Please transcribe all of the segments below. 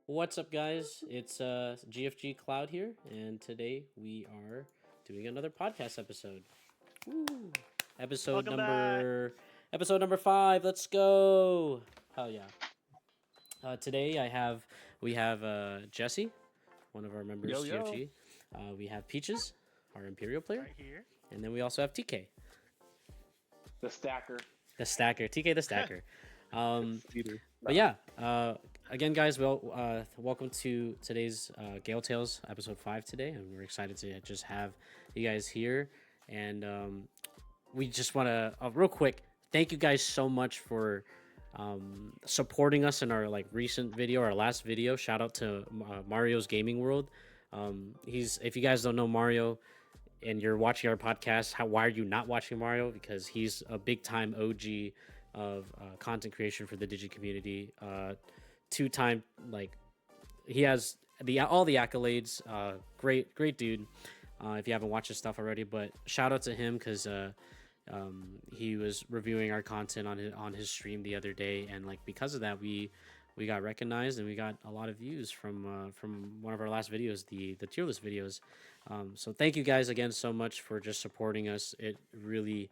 What's up, guys? It's GFG Cloud here, and today we are doing another podcast episode. Woo. Episode Welcome back. number episode number 5. Let's go! Hell yeah! Today we have Jesse, one of our members, Yo, yo. GFG. We have Peaches, our Imperial player, Right here. and then we also have TK, The stacker. the Stacker. TK, the Stacker. Peter. But yeah, again, guys, welcome to today's Gale Tales episode 5 today, and we're excited to just have you guys here. And we just want to real quick thank you guys so much for supporting us in our recent video, our last video. Shout out to Mario's Gaming World. If you guys don't know Mario and you're watching our podcast, why are you not watching Mario? Because he's a big time OG of content creation for the Digi community. 2-time, he has all the accolades. Great dude. If you haven't watched his stuff already, but shout out to him because he was reviewing our content on his stream the other day, and because of that we got recognized and we got a lot of views from one of our last videos, the tier list videos. So thank you guys again so much for just supporting us. It really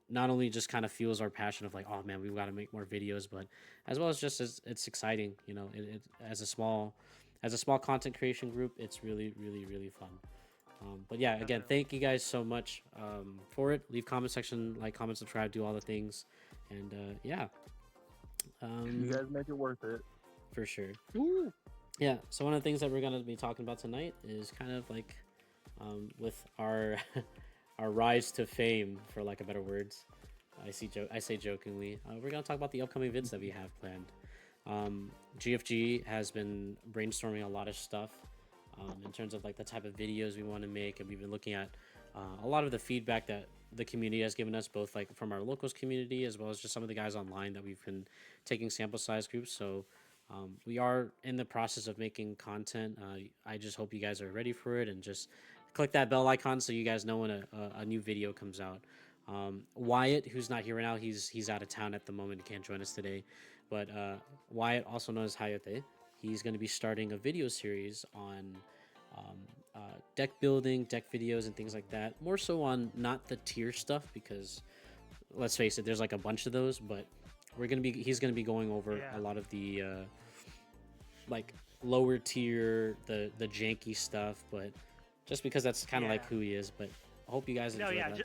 not only just kind of fuels our passion of oh man, we've got to make more videos, but as well as just it's exciting, it as a small content creation group, it's really fun. But yeah, again, thank you guys so much for it. Leave comment section, comment, subscribe, do all the things, and yeah. You guys make it worth it. For sure. Woo. Yeah, so one of the things that we're going to be talking about tonight is kind of with our our rise to fame, for lack of better words. I say jokingly. We're going to talk about the upcoming vids that we have planned. GFG has been brainstorming a lot of stuff in terms of the type of videos we want to make, and we've been looking at a lot of the feedback that the community has given us, both from our locals community as well as just some of the guys online that we've been taking sample size groups. So we are in the process of making content. I just hope you guys are ready for it, and just click that bell icon so you guys know when a new video comes out. Wyatt, who's not here right now, he's out of town at the moment, he can't join us today, but Wyatt, also known as Hayate, he's going to be starting a video series on deck building, deck videos, and things like that. More so on not the tier stuff, because let's face it, there's a bunch of those. But he's gonna be going over a lot of the lower tier, the janky stuff. But just because that's kind of who he is. But I hope you guys enjoy that.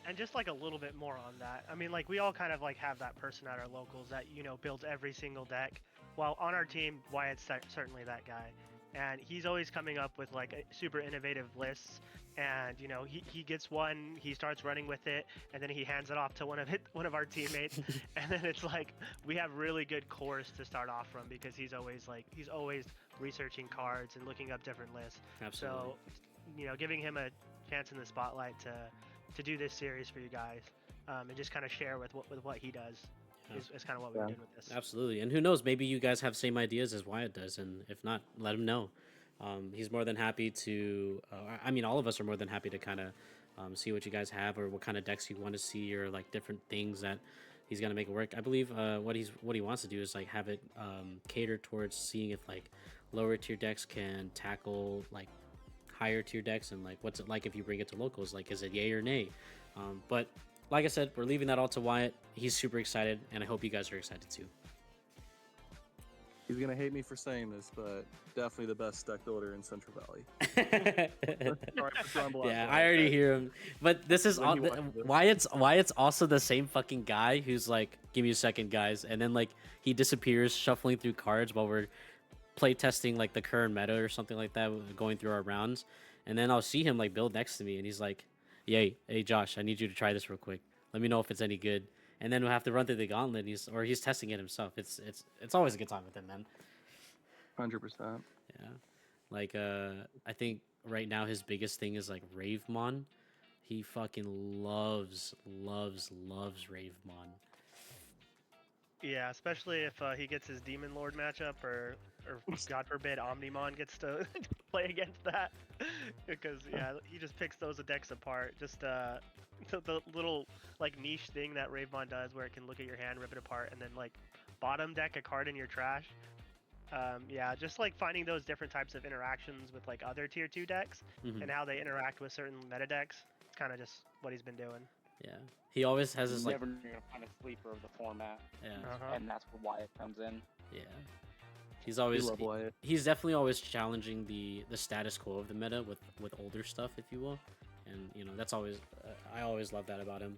And just a little bit more on that. I mean, we all kind of have that person at our locals that builds every single deck. Well, on our team, Wyatt's certainly that guy. And he's always coming up with super innovative lists, and he gets one, he starts running with it, and then he hands it off to one of our teammates, and then it's we have really good cores to start off from, because he's always researching cards and looking up different lists. Absolutely. So giving him a chance in the spotlight to do this series for you guys, and just kind of share with what he does. Is kind of what we're doing with this. Absolutely. And who knows, maybe you guys have same ideas as Wyatt does, and if not, let him know. He's more than happy to all of us are more than happy to kind of see what you guys have, or what kind of decks you want to see, or different things that he's going to make it work. I believe what he wants to do is have it cater towards seeing if lower tier decks can tackle higher tier decks, and what's it like if you bring it to locals, is it yay or nay. But like I said, we're leaving that all to Wyatt. He's super excited, and I hope you guys are excited too. He's gonna hate me for saying this, but definitely the best deck builder in Central Valley. Yeah, I already hear him. But this is Wyatt's also the same fucking guy who's give me a second, guys, and then he disappears shuffling through cards while we're play testing the current meta or something like that, going through our rounds, and then I'll see him build next to me, and he's like, "Yay, hey Josh, I need you to try this real quick. Let me know if it's any good." And then we'll have to run through the gauntlet. He's testing it himself. It's always a good time with him, man. 100%. Yeah, I think right now his biggest thing is Ravemon. He fucking loves Ravemon. Yeah, especially if he gets his Demon Lord matchup, or God forbid Omnimon gets to play against that, because he just picks those decks apart. Just the little niche thing that Ravemon does, where it can look at your hand, rip it apart, and then bottom deck a card in your trash. Yeah, just like finding those different types of interactions with like other tier 2 decks Mhm. and how they interact with certain meta decks. It's kind of just what he's been doing. Yeah, he always has this like Never gonna find a sleeper of the format, yeah and that's where Wyatt comes in. yeah. He's We always love Wyatt. he's definitely always challenging the status quo of the meta with older stuff, if you will, and you know that's always I always love that about him.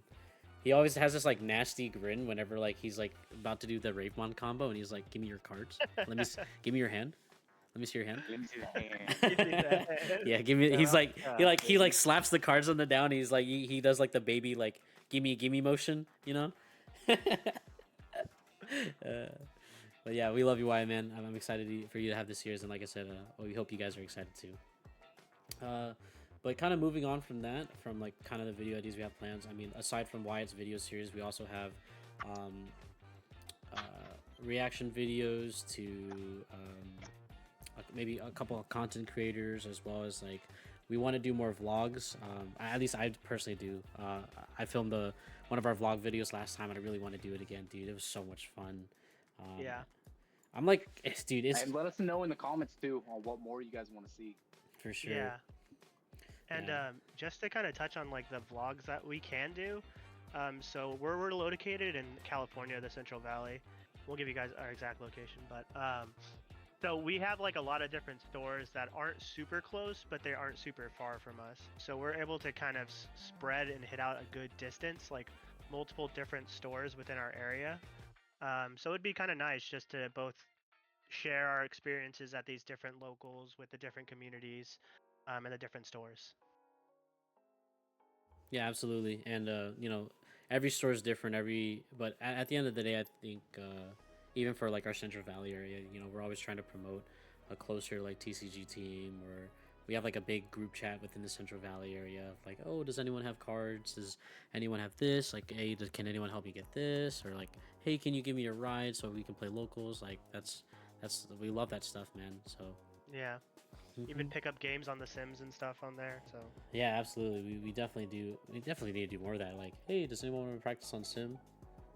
He always has this like nasty grin whenever like he's like about to do the Ravemon combo, and he's like, "Give me your cards. Give me your hand. Let me see your hand." Let me see the hand. Yeah, give me. He's like he like slaps the cards on the down. And he's like he does like the baby like gimme motion, you know. But yeah, we love you, Wyatt, man. I'm excited for you to have this series, and like I said, we hope you guys are excited too. But kind of moving on from that, from like kind of the video ideas we have plans. I mean, aside from Wyatt's video series, we also have reaction videos to maybe a couple of content creators, as well as like we want to do more vlogs. At least I personally do. I filmed one of our vlog videos last time, and I really want to do it again, dude. It was so much fun. Yeah. I'm like, dude, it's And let us know in the comments too on what more you guys want to see. for sure. Yeah. And Yeah. just to kind of touch on like the vlogs that we can do, so we're located in California, the Central Valley. We'll give you guys our exact location, but so we have like a lot of different stores that aren't super close, but they aren't super far from us. So we're able to kind of spread and hit out a good distance, like multiple different stores within our area. So it'd be kind of nice just to both share our experiences at these different locals with the different communities and the different stores. Yeah, absolutely. And you know, every store is different. But at the end of the day, I think even for like our Central Valley area, you know, we're always trying to promote a closer like TCG team, or we have like a big group chat within the Central Valley area. Of like, oh, does anyone have cards? Does anyone have this? Like, hey, can anyone help me get this? Or like, hey, can you give me a ride so we can play locals? Like, that's we love that stuff, man. So Yeah. Even pick up games on the Sims and stuff on there. So yeah, absolutely. We definitely do. We definitely need to do more of that. Like, hey, does anyone want to practice on Sim?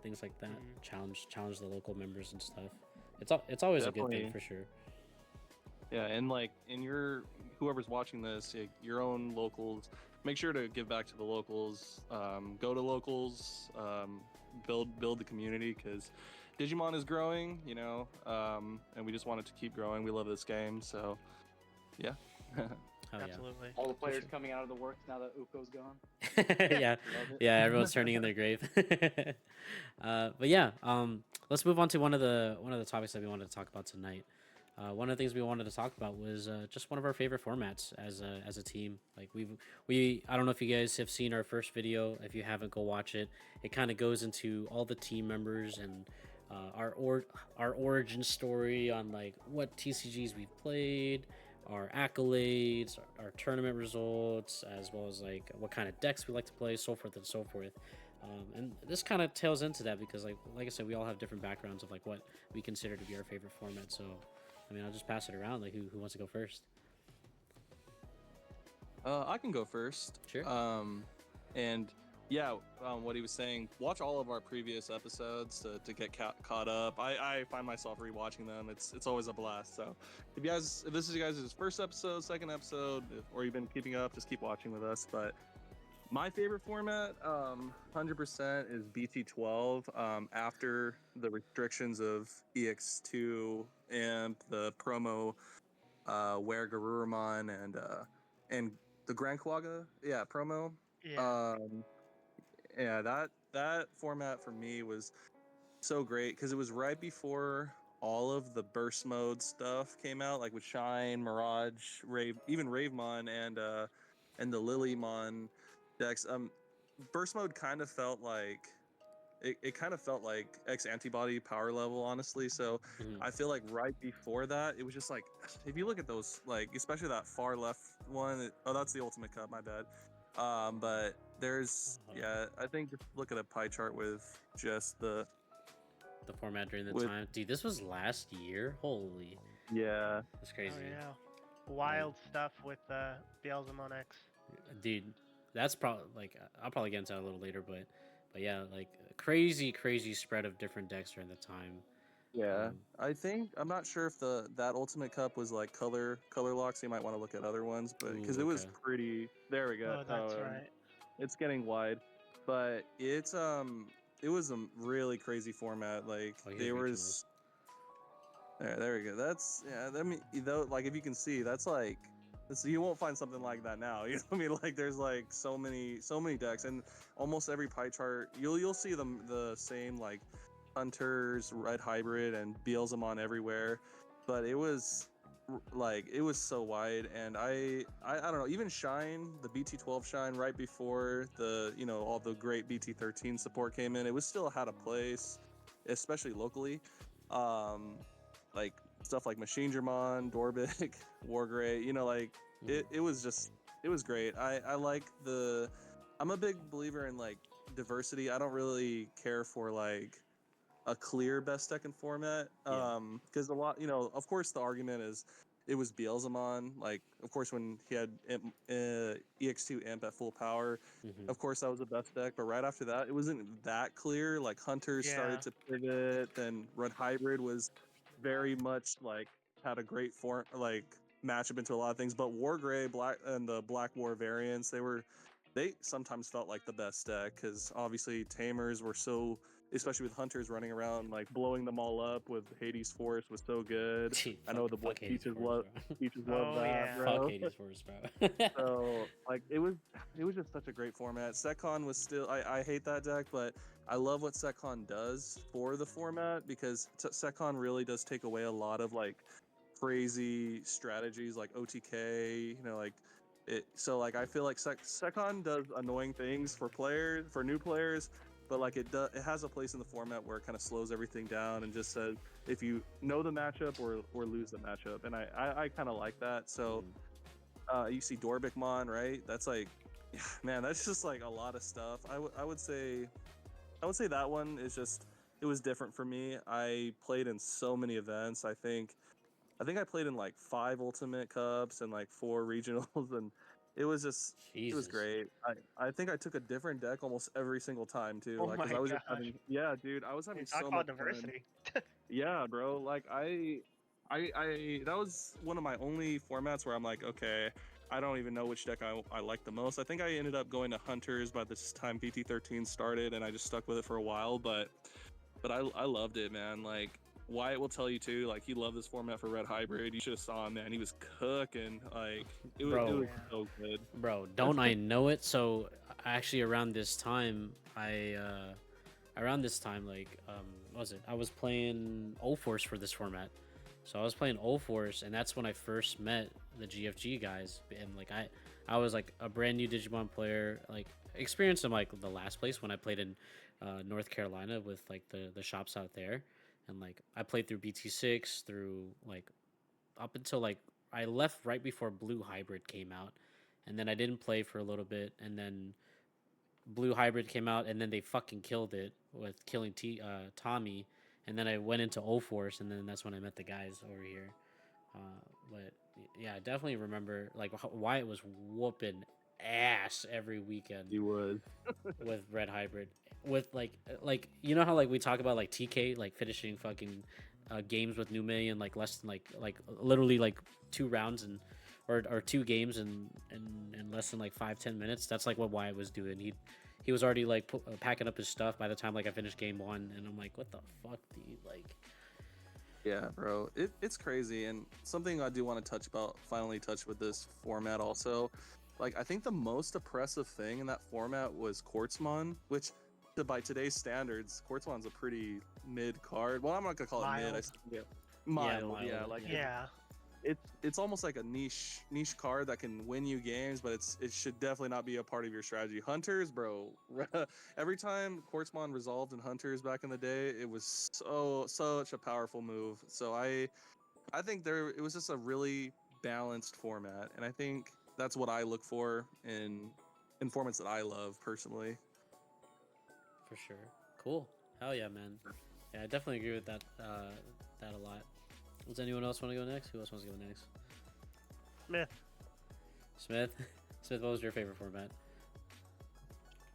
Things like that. Challenge the local members and stuff. It's always a good thing Definitely. for sure. Yeah, and like in whoever's watching this, your own locals, make sure to give back to the locals. Go to locals, build the community, because Digimon is growing, you know, and we just want it to keep growing. We love this game, so yeah. Oh, absolutely. All the players coming out of the works now that Uko's gone. yeah. Yeah, Love it. yeah. Everyone's turning in their grave. But yeah, let's move on to one of the topics that we wanted to talk about tonight. One of the things we wanted to talk about was just one of our favorite formats as a team. Like I don't know if you guys have seen our first video. If you haven't, go watch it. It kind of goes into all the team members and our origin story on like what TCGs we've played, our accolades, our tournament results, as well as like what kind of decks we like to play, so forth and so forth. And this kind of tails into that because like I said, we all have different backgrounds of like what we consider to be our favorite format. So I mean, I'll just pass it around. Like, who wants to go first? I can go first. Sure. And yeah, what he was saying, watch all of our previous episodes to get caught up. I find myself rewatching them. It's always a blast. So if this is you guys' first episode, second episode, or you've been keeping up, just keep watching with us. But my favorite format, 100% is BT12. After the restrictions of EX2 and the promo, where Garurumon and the Grand Quagga, promo. Yeah. Yeah, that format for me was so great because it was right before all of the burst mode stuff came out, like with Shine, Mirage, even Ravemon and the Lilymon decks. Burst mode kind of felt like it kind of felt like X antibody power level, honestly. So Mhm. I feel like right before that, it was just like, if you look at those, like especially that far left one. That's the Ultimate Cup. My bad. But there's I think just look at a pie chart with just the format during the with- time. Dude, this was last year. Holy, yeah. that's crazy. Oh yeah. Wild stuff with Beelzemon X. Dude, that's probably like I'll probably get into that a little later, but yeah, like crazy spread of different decks during the time. Yeah, Um, I think I'm not sure if that Ultimate Cup was like color lock, so you might want to look at other ones, but because ooh, it was okay. pretty. There we go. Oh, that's right. It's getting wide, but it was a really crazy format. Like Oh, here's there regionals. was there we go. That's yeah. I mean, though, like if you can see, that's like. You won't find something like that now. You know what I mean? Like there's like so many decks, and almost every pie chart you'll see them the same like Hunters, Red Hybrid, and Beelzemon everywhere. But it was like it was so wide, and I don't know. Even Shine, the BT12 Shine, right before the all the great BT13 support came in, it was still had a place, especially locally. Um, like stuff like Machine German, Dorbic, Wargray. Like Mhm. it was just it was great. I like the. I'm a big believer in like diversity. I don't really care for like a clear best second format. Yeah. Because a lot, of course, the argument is it was Beelzemon. Like, of course, when he had EX2 Imp at full power, Hmm. of course, that was the best deck. But right after that, it wasn't that clear. Like, Hunters Yeah. started to pivot, then Red Hybrid was very much like had a great form, like matchup into a lot of things. But War Gray, Black, and the Black War variants, they sometimes felt like the best deck because obviously Tamers were so, especially with Hunters running around like blowing them all up with Hades Force was so good. Gee, I know the fuck Hades Force, bro. Peaches love Oh that, yeah. Fuck bro. Hades Force, bro. So like it was just such a great format. Secon was still I hate that deck, but I love what Secon does for the format because Secon really does take away a lot of like crazy strategies like OTK, like it. So like I feel like Secon does annoying things for players, for new players, but like it has a place in the format where it kind of slows everything down and just says if you know the matchup or lose the matchup, and I kind of like that. So Mhm. you see Dorbikmon, right? That's like, man, that's just like a lot of stuff. I would say that one is just it was different for me. I played in so many events. I think I played in like 5 Ultimate Cups and like 4 regionals, and it was just it was Jesus. great. I think I took a different deck almost every single time too, Oh like because my I was just gosh. having yeah, dude, I was You having talk so about much fun. diversity. Yeah, bro. Like I that was one of my only formats where I'm like, okay, I don't even know which deck I like the most. I think I ended up going to Hunters by this time BT13 started, and I just stuck with it for a while. But I loved it, man. Like Wyatt will tell you too. Like he loved this format for Red Hybrid. You should have saw him, man. He was cooking. Like it Bro, was Yeah. so good. bro, don't I know it? So actually around this time, around this time, like what was it? I was playing O Force for this format. So I was playing O Force, and that's when I first met the GFG guys. And like I was like a brand new Digimon player, like experienced in like the last place when I played in North Carolina with like the shops out there, and like I played through BT6 through like up until like I left right before Blue Hybrid came out, and then I didn't play for a little bit, and then Blue Hybrid came out, and then they fucking killed it with killing Tommy, and then I went into O Force, and then that's when I met the guys over here. But yeah, I definitely remember like Wyatt was whooping ass every weekend He was. with Red Hybrid. With like you know how like we talk about like TK like finishing fucking games with New Million like less than like literally like 2 rounds and or 2 games in less than like 5-10 minutes. That's like what Wyatt was doing. He was already like packing up his stuff by the time like I finished game one, and I'm like, what the fuck, dude? Like, Yeah, bro. It's crazy. And something I do want to finally touch with this format also. Like, I think the most oppressive thing in that format was Quartzmon, which by today's standards, Quartzmon's a pretty mid card. Well, I'm not gonna call it mid. Mild. Yeah, yeah, mild. mild, Yeah, like yeah. Yeah. it's almost like a niche card that can win you games, but it should definitely not be a part of your strategy. Hunters, bro. Every time Quartzmon resolved in Hunters back in the day, it was such a powerful move. So I think it was just a really balanced format, and I think that's what I look for in formats that I love personally. For sure. Cool. Hell yeah, man. Yeah, I definitely agree with that a lot. Does anyone else want to go next? Who else wants to go next? Myth. Smith. Smith, what was your favorite format?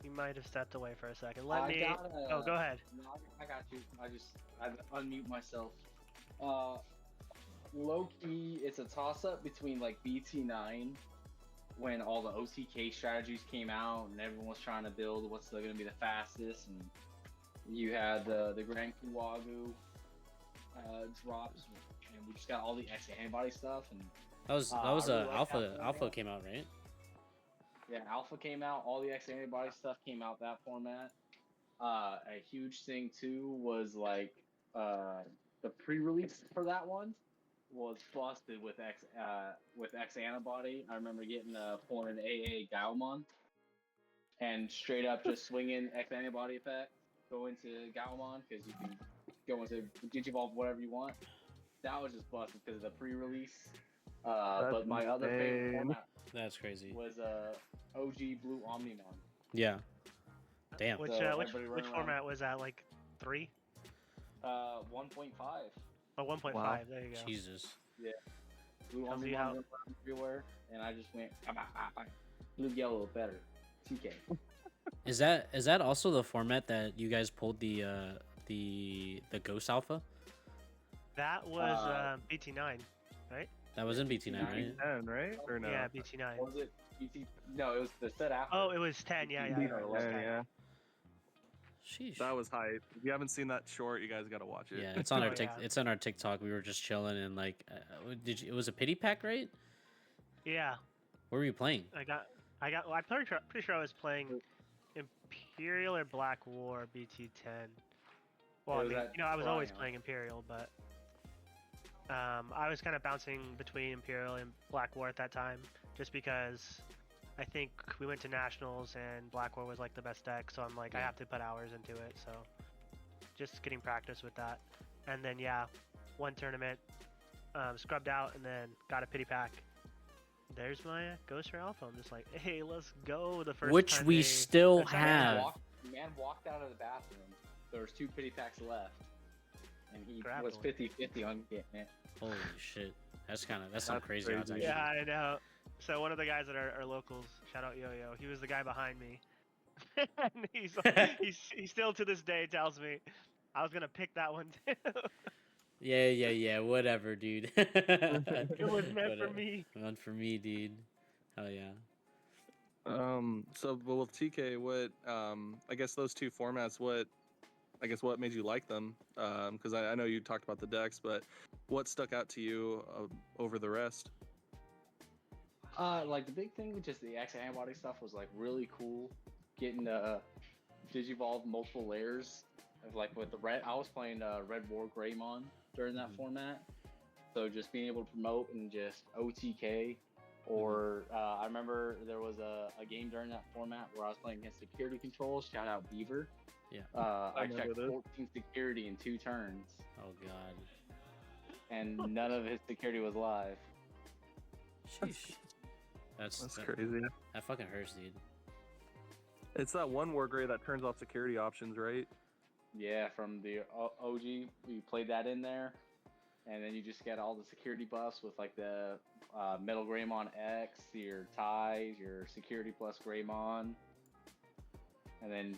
You might have stepped away for a second. I Go ahead. No, I got you. I unmute myself. Low key, it's a toss up between like BT9 when all the OTK strategies came out and everyone was trying to build what's going to be the fastest, and you had the Grand Kuwagu drops, and we just got all the X antibody stuff, and That was I really like alpha. that Alpha format. came out, right? Yeah, Alpha came out, all the X antibody stuff came out that format. A huge thing too was like the pre-release for that one was busted with X antibody. I remember getting pulling an AA Gaomon and straight up just swinging X antibody effect, go into Gaomon because you can go into Digivolve whatever you want. That was just busted because of the pre-release. But my other favorite insane. format That's crazy. was OG Blue Omnimon. Yeah. Damn. Which So everybody which running around. format was that? Like 3? 1.5. Oh, 1.5. Wow. There you go. Jesus. Blue Tells you Omnimon how- running around everywhere, and I just went blue yellow better. TK. Is that also the format that you guys pulled the Ghost Alpha? That was Uh, BT9. That was in BT9, right? 10, right? Or no? Yeah, BT9. Was it BT? No, it was the set after. Oh, it was 10. Yeah, yeah. Yeah, You're right, it was Yeah, 10. yeah. Sheesh. That was hype. If you haven't seen that short, you guys gotta watch it. Yeah, it's on our Oh, yeah. it's on our TikTok. We were just chilling and like, it was a pity pack, right? Yeah, What were you playing? well, I'm pretty sure I was playing Imperial or Black War BT10. Well, It I was mean, at I was always Triumph. playing Imperial, but I was kind of bouncing between Imperial and Black War at that time, just because I think we went to Nationals and Black War was like the best deck, so I'm like, I Yeah. have to put hours into it, so just getting practice with that. And then, yeah, one tournament, scrubbed out, and then got a pity pack. There's my Ghost or Alpha. I'm just like, hey, let's go. The first Which time we they- still that's how have. Man walked out of the bathroom. There was 2 pity packs left, and he Grabbed was one. 50-50 on getting it. Holy shit. That's some That's crazy odds, crazy. actually. Yeah, I know. So one of the guys that are locals, shout out Yo-Yo, he was the guy behind me. And he's still to this day tells me, I was gonna pick that one too. Yeah, whatever, dude. It was meant for Whatever. me. Meant for me, dude. Hell yeah. So but with TK, what I guess those two formats, what made you like them? Because I know you talked about the decks, but what stuck out to you over the rest? Like the big thing with just the X antibody stuff was like really cool. Getting Digivolve multiple layers of like with the red. I was playing Red War Greymon during that Mhm. format, so just being able to promote and just OTK. Or I remember there was a game during that format where I was playing against security controls. Shout out Beaver. Yeah. I remember checked this. 14 security in 2 turns, Oh god. and none of his security was live. Sheesh. That's that, crazy. that fucking hurts, dude. It's that one war grade that turns off security options, right? Yeah, from the OG, we played that in there, and then you just get all the security buffs with like the Metal Greymon X, your ties, your security plus Greymon, and then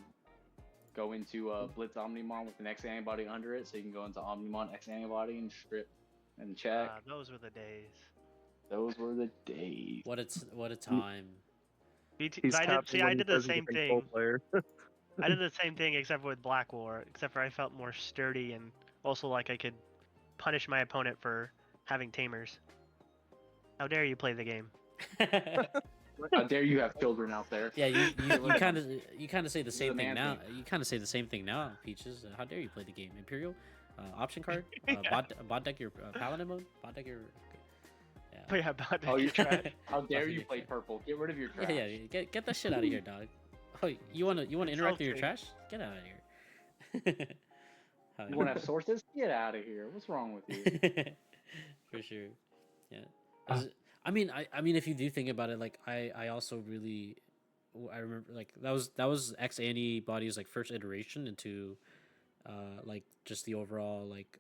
go into Blitz Omnimon with an X antibody under it, so you can go into Omnimon X antibody and strip and check. Those were the days. Those were the days. What a time. BT, He's I did captain when he the says he's a same control thing. player. I did the same thing except for with Black War, except for I felt more sturdy and also like I could punish my opponent for having tamers. How dare you play the game? How dare you have children out there? Yeah, you kind of say the This is same a thing man now. thing. You kind of say the same thing now, Peaches. How dare you play the game? Imperial, option card, Yeah. bot deck your paladin mode, bot deck your. But yeah, about Oh, to you trash. How dare Buffing you your play trash. purple? Get rid of your trash. Yeah. Get that shit out of here, dog. Oh, you wanna interact with your Insulting. trash? Get out of here. Hell You want to have sources? Get out of here. What's wrong with you? For sure. Yeah. I mean, if you do think about it, like I also really, I remember like that was X Antibody's like first iteration into, like just the overall like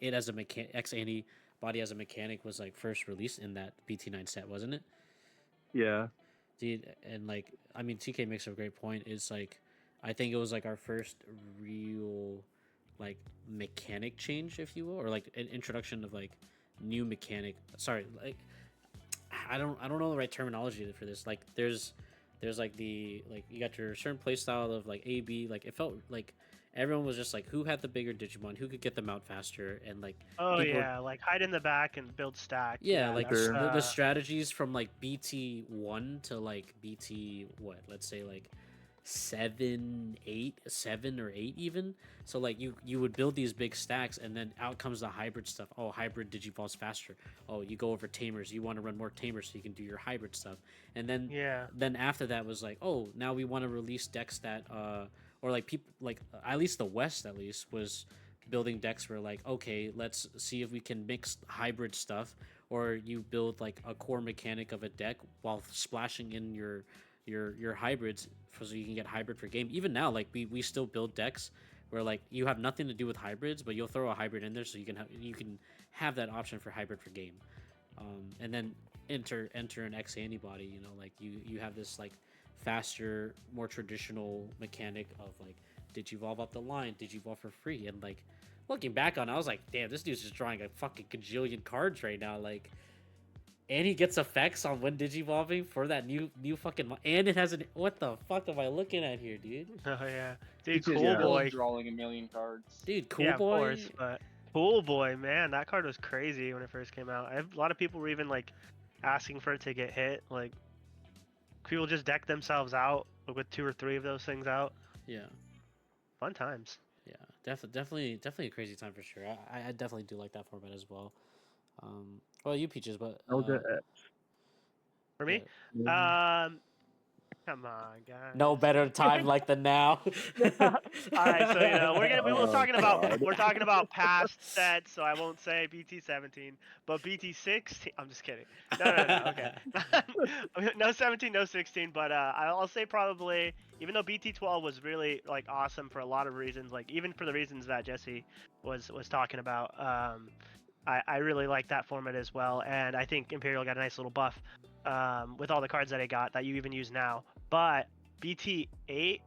it as a X Antibody as a mechanic was like first released in that BT9 set, wasn't it? Yeah. dude. And like, I mean, TK makes a great point. It's like, I think it was like our first real like mechanic change, if you will, or like an introduction of like new mechanic. Sorry, like I don't know the right terminology for this. Like there's like the like you got your certain play style of like A B. Like it felt like everyone was just like who had the bigger Digimon, who could get them out faster, and like Oh people were yeah, like hide in the back and build stack. yeah, Yeah, like that's the strategies from like BT1 to like BT what? Let's say like 7 or 8 even. So like you would build these big stacks and then out comes the hybrid stuff. Oh, hybrid digivolves faster. Oh, you go over tamers. You want to run more tamers so you can do your hybrid stuff. And yeah. then after that was like, oh, now we want to release decks that or like people like at least the West at least was building decks where like okay, let's see if we can mix hybrid stuff, or you build like a core mechanic of a deck while splashing in your hybrids so you can get hybrid for game. Even now, like we still build decks where like you have nothing to do with hybrids, but you'll throw a hybrid in there so you can have that option for hybrid for game. And then enter an X antibody. You know, like you have this like faster, more traditional mechanic of like digivolve up the line, digivolve for free, and like looking back on it, I was like, damn, this dude's just drawing a fucking gajillion cards right now, like. And he gets effects on when digivolving for that new fucking and it has an what the fuck am I looking at here, dude? Oh yeah, dude, Because cool you're boy. drawing a million cards. Dude, cool Yeah, boy. of course, but cool boy, man, that card was crazy when it first came out. A lot of people were even like asking for it to get hit. Like people just deck themselves out with 2 or 3 of those things out. Yeah, Fun times. yeah, definitely a crazy time for sure. I definitely do like that format as well. Well, you peaches, but For yeah. me, um, come on, guys. No better time like the now. All right, so we're God. talking about past sets, so I won't say BT17, but BT16. I'm just kidding. No. Okay, no 17, no 16, but I'll say probably even though BT12 was really like awesome for a lot of reasons, like even for the reasons that Jesse was talking about. I really like that format as well, and I think Imperial got a nice little buff with all the cards that it got that you even use now. But BT8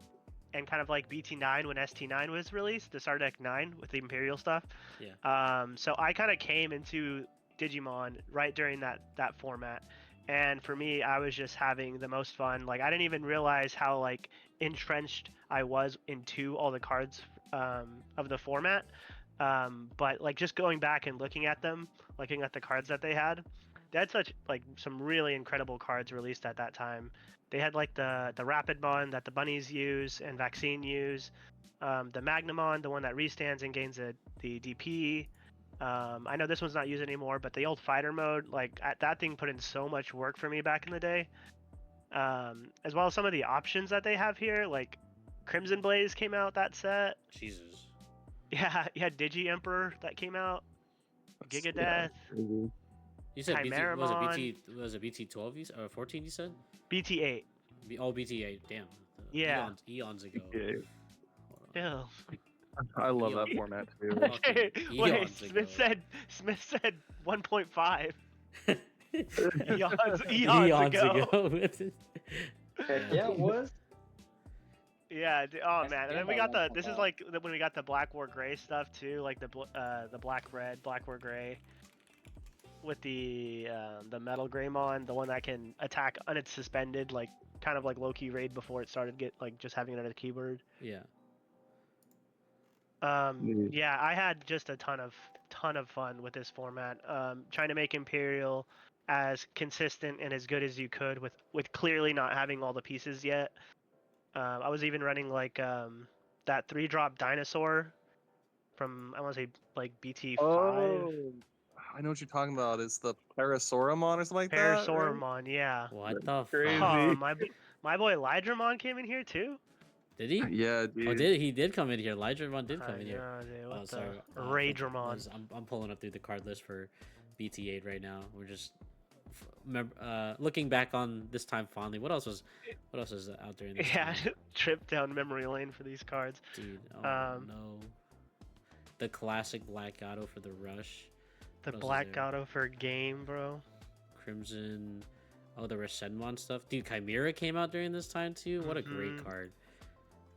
and kind of like BT9 when ST9 was released, the Star Deck 9 with the Imperial stuff. Yeah. So I kind of came into Digimon right during that format, and for me, I was just having the most fun. Like I didn't even realize how like entrenched I was into all the cards of the format. But like just going back and looking at them, looking at the cards that they had such like some really incredible cards released at that time. They had like the Rapidmon that the bunnies use and Vaccine use, the Magnamon, the one that restands and gains the DP. I know this one's not used anymore, but the old fighter mode, like that thing put in so much work for me back in the day. As well as some of the options that they have here, like Crimson Blaze came out that set. Jesus. Yeah, you had Digi Emperor that came out. Giga Death. Crazy. You said Chimeramon. was it BT 12 or 14 you said? BT8. BT 8, damn. Yeah. Eons ago. Yeah. Ew. I love that format too. Fucking Wait, eons Smith ago. said 1.5. Eons Eons ago. Heck yeah, it was. Yeah. Oh That's man, and then we got this is like when we got the Black War Gray stuff too, like the Black War Gray, with the Metal Greymon, the one that can attack unsuspended, like kind of like low-key raid before it started just having another keyword. Yeah. Yeah, I had just a ton of fun with this format. Trying to make Imperial as consistent and as good as you could with clearly not having all the pieces yet. I was even running like that 3-drop dinosaur from I want to say like BT5. Oh, I know what you're talking about. It's the Parasauramon or something like that. Right? Parasauramon, yeah. What the Crazy. fuck? Oh, my boy Lydramon came in here too. Did he? Yeah, dude. Oh, he did come in here. Lydramon did come in here. Dude, Oh, what sorry. the Raydramon. I'm pulling up through the card list for BT8 right now. We're just looking back on this time fondly. What else was out there in this Yeah, time? trip down memory lane for these cards. Dude, oh no. The classic Black Gato for the Rush. The What else is Black there? Gato for game, bro. Crimson. Oh, the Rasenmon stuff, dude. Chimera came out during this time too. What a great card.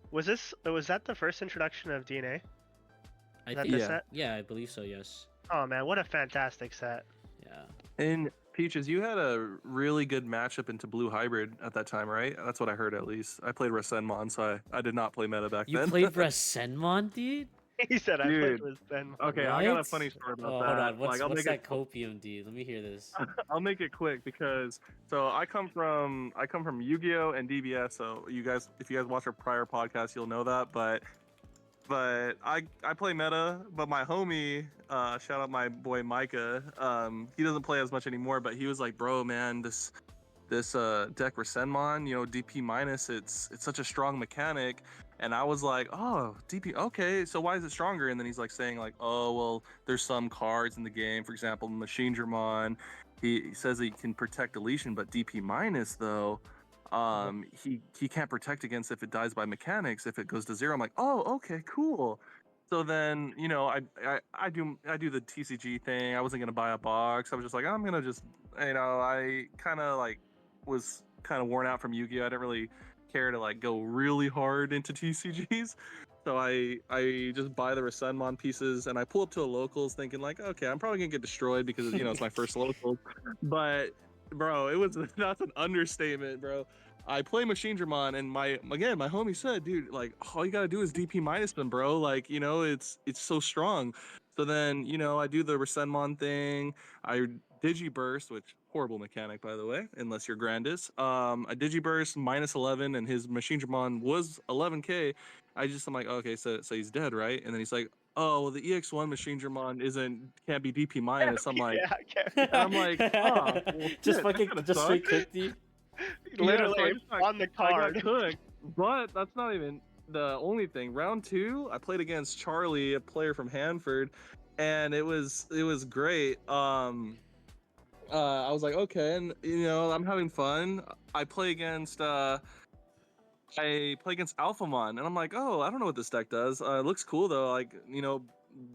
Was that the first introduction of DNA? I That think, the set? yeah, I believe so. Yes. Oh man, what a fantastic set. Yeah. And Peaches, you had a really good matchup into Blue Hybrid at that time, right? That's what I heard at least. I played Rasenmon, so I did not play meta back You then. played Rasenmon, dude? He said I played Dude. with Ben. Okay, I got a funny story about that. Hold on. What's I'll what's make that copium, dude? Let me hear this. I'll make it quick because I come from Yu-Gi-Oh and DBS. So you guys, if you guys watch our prior podcast, you'll know that. But I play meta. But my homie, shout out my boy Micah. He doesn't play as much anymore. But he was like, bro, man, this deck Rasenmon, DP minus, it's such a strong mechanic. And I was like, oh, DP, okay, so why is it stronger? And then he's like saying like, oh, well, there's some cards in the game, for example, Machine Dramon, he says that he can protect deletion, but DP minus though, he can't protect against if it dies by mechanics, if it goes to 0. I'm like, oh, okay, cool. So then, I do the TCG thing. I wasn't gonna buy a box. I was just like, I'm gonna just, I kind of like was kind of worn out from Yu-Gi-Oh. I didn't really care to like go really hard into TCGs, so I just buy the Rasenmon pieces and I pull up to a locals thinking like, okay, I'm probably gonna get destroyed because it's my first locals. But bro, that's an understatement, bro. I play Machine Dramon and my homie said, dude, like all you gotta do is DP minus them, bro. Like, it's so strong. So then, I do the Rasenmon thing. I Digiburst, which horrible mechanic by the way, unless you're Grandis. I Digiburst -11 and his Machine Dramon was 11k. I'm like, okay, so he's dead, right? And then he's like, oh, well, the EX1 Machine Dramon can't be DP minus. I'm like, yeah, and I'm like, oh, well, just shit, fucking just straight cooked you. literally so I just, on the I card. got cooked. But that's not even the only thing. Round 2, I played against Charlie, a player from Hanford, and it was great. I was like, okay, and I'm having fun. I play against Alphamon, and I'm like, oh, I don't know what this deck does. It looks cool though, like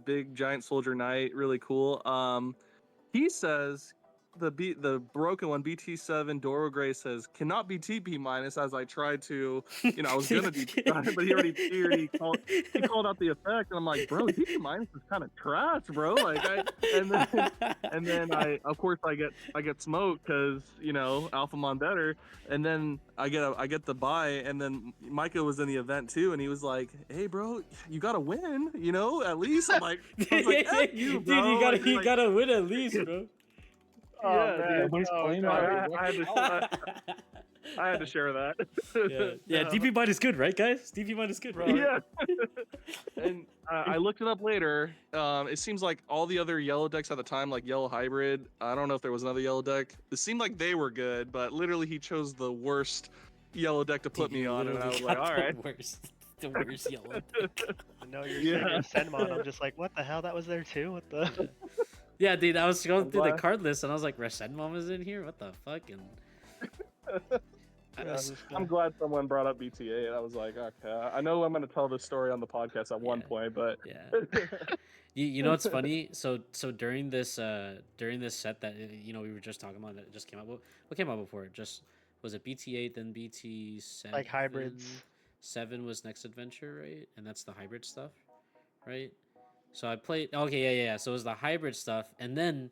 big giant soldier knight, really cool. He says the broken one, BT7 Doro Gray, says cannot be TP minus, as I tried to, I was gonna do, but he already called out the effect, and I'm like, bro, TP minus is kind of trash, bro. Like and then I of course I get smoked because Alphamon better, and then I get the buy, and then Micah was in the event too, and he was like, hey bro, you gotta win, at least. I was like, F you, bro. Dude, you gotta win at least, bro. Oh, yeah, man. dude. I had to share that. Yeah, DP mine is good, right, guys? DP mine is good, bro. Yeah. And I looked it up later. It seems like all the other yellow decks at the time, like Yellow Hybrid, I don't know if there was another yellow deck. It seemed like they were good, but literally he chose the worst yellow deck to put me on, and I was like, all right. The worst yellow deck. I know you're saying Rasenmon. I'm just like, what the hell? That was there too? What the? Yeah, dude, I was going through the card list and I was like, Rasenmon was in here? What the fuck? And I'm glad someone brought up BTA, and I was like, okay, I know I'm going to tell this story on the podcast at one point, but yeah. You know what's funny? So during this set that we were just talking about, that just came out. What came out before it? Just was it BT8 then BT7? Like hybrids. 7 was Next Adventure, right? And that's the hybrid stuff, right? So I played. Okay, yeah. So it was the hybrid stuff, and then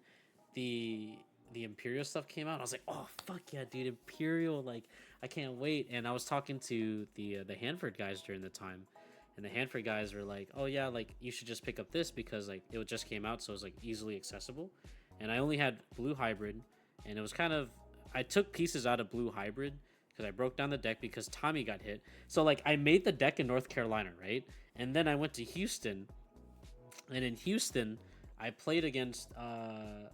the Imperial stuff came out. I was like, oh fuck yeah, dude, Imperial! Like, I can't wait. And I was talking to the Hanford guys during the time, and the Hanford guys were like, oh yeah, like you should just pick up this because like it just came out, so it was like easily accessible. And I only had blue hybrid, and it was kind of, I took pieces out of blue hybrid because I broke down the deck because Tommy got hit. So like I made the deck in North Carolina, right? And then I went to Houston. And in Houston, I played against. I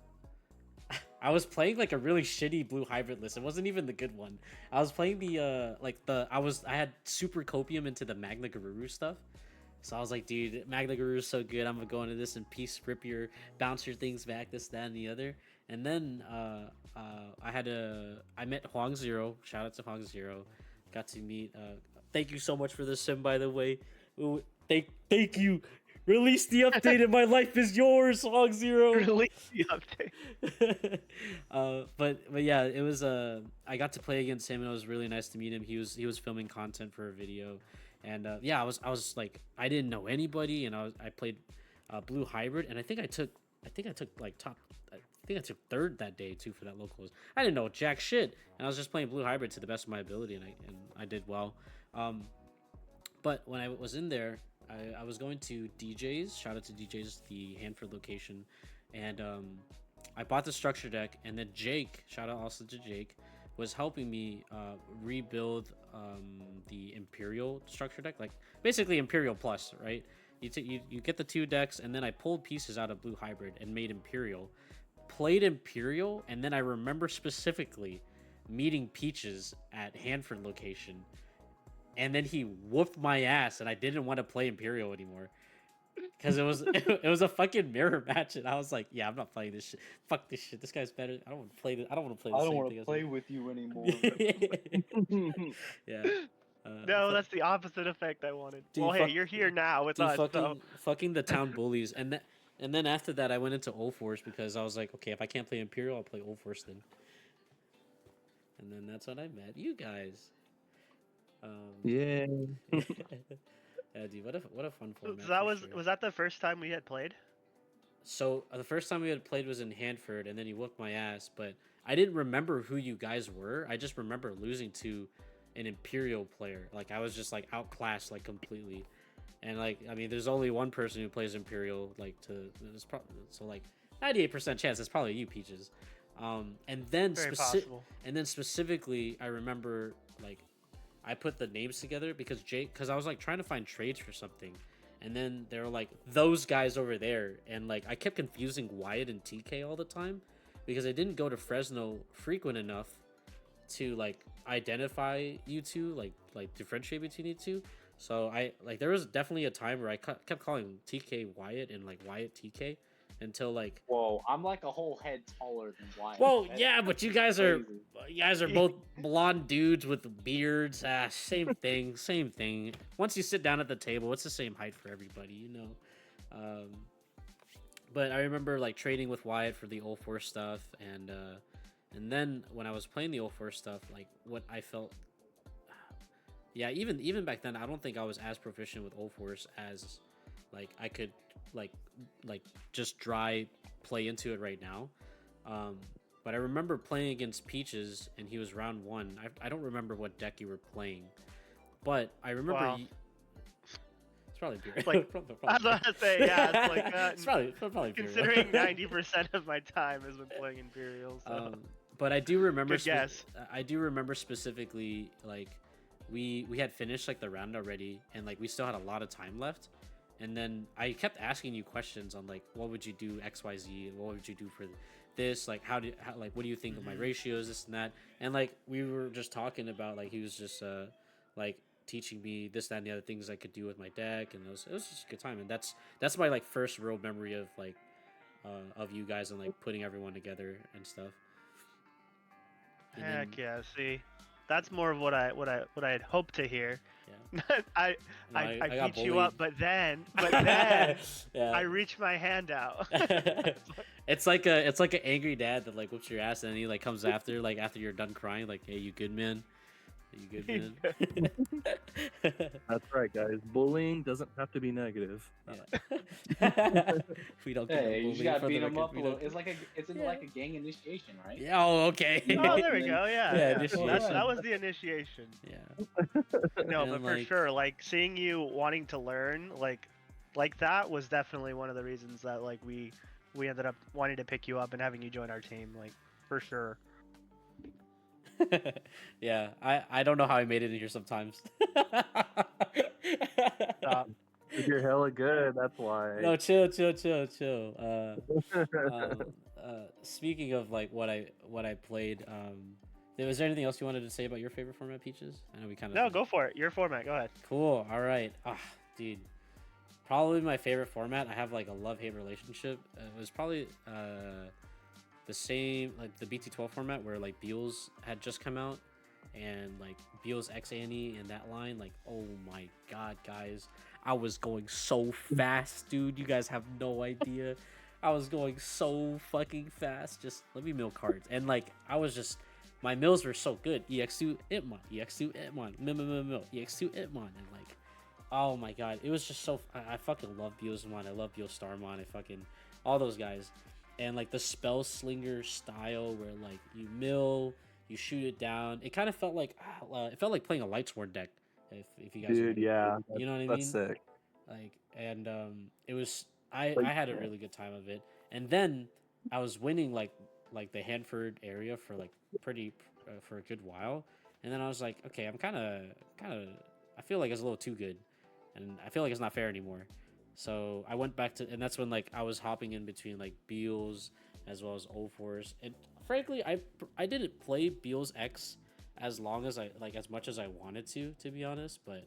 was playing like a really shitty blue hybrid list. It wasn't even the good one. I was playing I had super copium into the Magna Garuru stuff. So I was like, dude, Magna Garuru is so good. I'm gonna go into this and rip your bounce your things back, this, that, and the other. And then I met Huang Zero. Shout out to Huang Zero. Got to meet. Thank you so much for the sim, by the way. Thank you. Release the update and my life is yours, Hog Zero. Release the update. But yeah, it was I got to play against him and it was really nice to meet him. He was filming content for a video, and yeah, I was like I didn't know anybody, and I played Blue Hybrid, and I think I took like top. I think I took third that day too for that locals. I didn't know jack shit, and I was just playing Blue Hybrid to the best of my ability, and I did well. But when I was in there, I was going to DJ's. Shout out to DJ's, the Hanford location, and I bought the structure deck, and then Jake, shout out also to Jake, was helping me rebuild the Imperial structure deck, like basically Imperial Plus, right? You get the 2 decks, and then I pulled pieces out of Blue Hybrid and made Imperial, played Imperial, and then I remember specifically meeting Peaches at Hanford location, and then he whooped my ass, and I didn't want to play Imperial anymore. Because it was a fucking mirror match, and I was like, yeah, I'm not playing this shit. Fuck this shit. This guy's better. I don't want to play this. I don't want to play. I don't want to play with you anymore. Yeah. No, that's the opposite effect I wanted. Dude, well, hey, you're here now with us. Fucking the town bullies, and then after that, I went into Old Force because I was like, okay, if I can't play Imperial, I'll play Old Force then. And then that's when I met you guys. Yeah. Yeah, dude, what a fun format. So that for sure. was that the first time we had played? So the first time we had played was in Hanford, and then he whooped my ass. But I didn't remember who you guys were. I just remember losing to an Imperial player. Like I was just like outclassed like completely. And like I mean, there's only one person who plays Imperial. Like so like 98% chance it's probably you, Peaches. And then specifically, I remember like I put the names together because I was like trying to find trades for something, and then they were like those guys over there, and like I kept confusing Wyatt and TK all the time because I didn't go to Fresno frequent enough to like identify you two, like differentiate between you two. So I like there was definitely a time where I kept calling TK Wyatt and like Wyatt TK until like whoa, I'm like a whole head taller than Wyatt. Well, yeah, but you guys are crazy. both blonde dudes with beards. Same thing. Once you sit down at the table, it's the same height for everybody, you know. But I remember like trading with Wyatt for the Old Force stuff, and then when I was playing the Old Force stuff, like what I felt, yeah, even back then, I don't think I was as proficient with Old Force as like I could like just dry play into it right now. But I remember playing against Peaches, and he was round 1. I don't remember what deck you were playing, but I remember. Wow. It's probably beer. Like, probably I was about to say, yeah, it's like that. it's probably beer. Considering 90% of my time has been playing Imperial. So. But I do remember. Good guess. I do remember specifically, like we had finished like the round already, and like we still had a lot of time left. And then I kept asking you questions on like, what would you do XYZ? What would you do for this? Like, like, what do you think of my ratios, this and that? And like, we were just talking about like, he was just like teaching me this, that, and the other things I could do with my deck, and it was just a good time. And that's my like first real memory of like of you guys and like putting everyone together and stuff. And Heck yeah! See, that's more of what I had hoped to hear. Yeah. I got beat you bullied. up, but then Yeah. I reached my hand out. It's like an angry dad that like whoops your ass, and then he like comes after you're done crying, like, hey, you good, man? You good, man? That's right, guys. Bullying doesn't have to be negative. Yeah. We don't get Hey, you just gotta for beat the them record. up a little. It's like like a gang initiation, right? Yeah, oh, okay. Oh, there we go. Yeah, Yeah, yeah. initiation. That was the initiation. Yeah. No, And, but for like- sure, like seeing you wanting to learn, like that was definitely one of the reasons that like we ended up wanting to pick you up and having you join our team, like for sure. Yeah, I don't know how I made it in here sometimes. Stop. You're hella good, that's why. No, chill. Speaking of like what I played, was there anything else you wanted to say about your favorite format, Peaches? I know we kind of. No, go for it. Your format. Go ahead. Cool. All right. Dude, probably my favorite format. I have like a love-hate relationship. It was probably the same like the BT12 format where like Beals had just come out, and like Beals X Annie in that line, like oh my god, guys, I was going so fast, dude. You guys have no idea. I was going so fucking fast. Just let me mill cards, and like I was just my mills were so good. EX2 Itmon, EX2 Itmon, mill, EX2 Itmon, and like oh my god, it was just so. I fucking love Beelsmon. I love Beal Starmon. I fucking all those guys, and like the spell slinger style where like you mill, you shoot it down. It kind of felt like it felt like playing a Lightsworn deck. If you guys, Dude, yeah, you know what I that's mean. sick. Like and it was I Like, I had a really good time of it, and then I was winning like the Hanford area for like pretty for a good while, and then I was like, okay, I'm kind of I feel like it's a little too good, and I feel like it's not fair anymore. So I went back to, and that's when like I was hopping in between like Beals as well as O4s, and frankly, I didn't play Beals X as long as I like as much as I wanted to be honest, but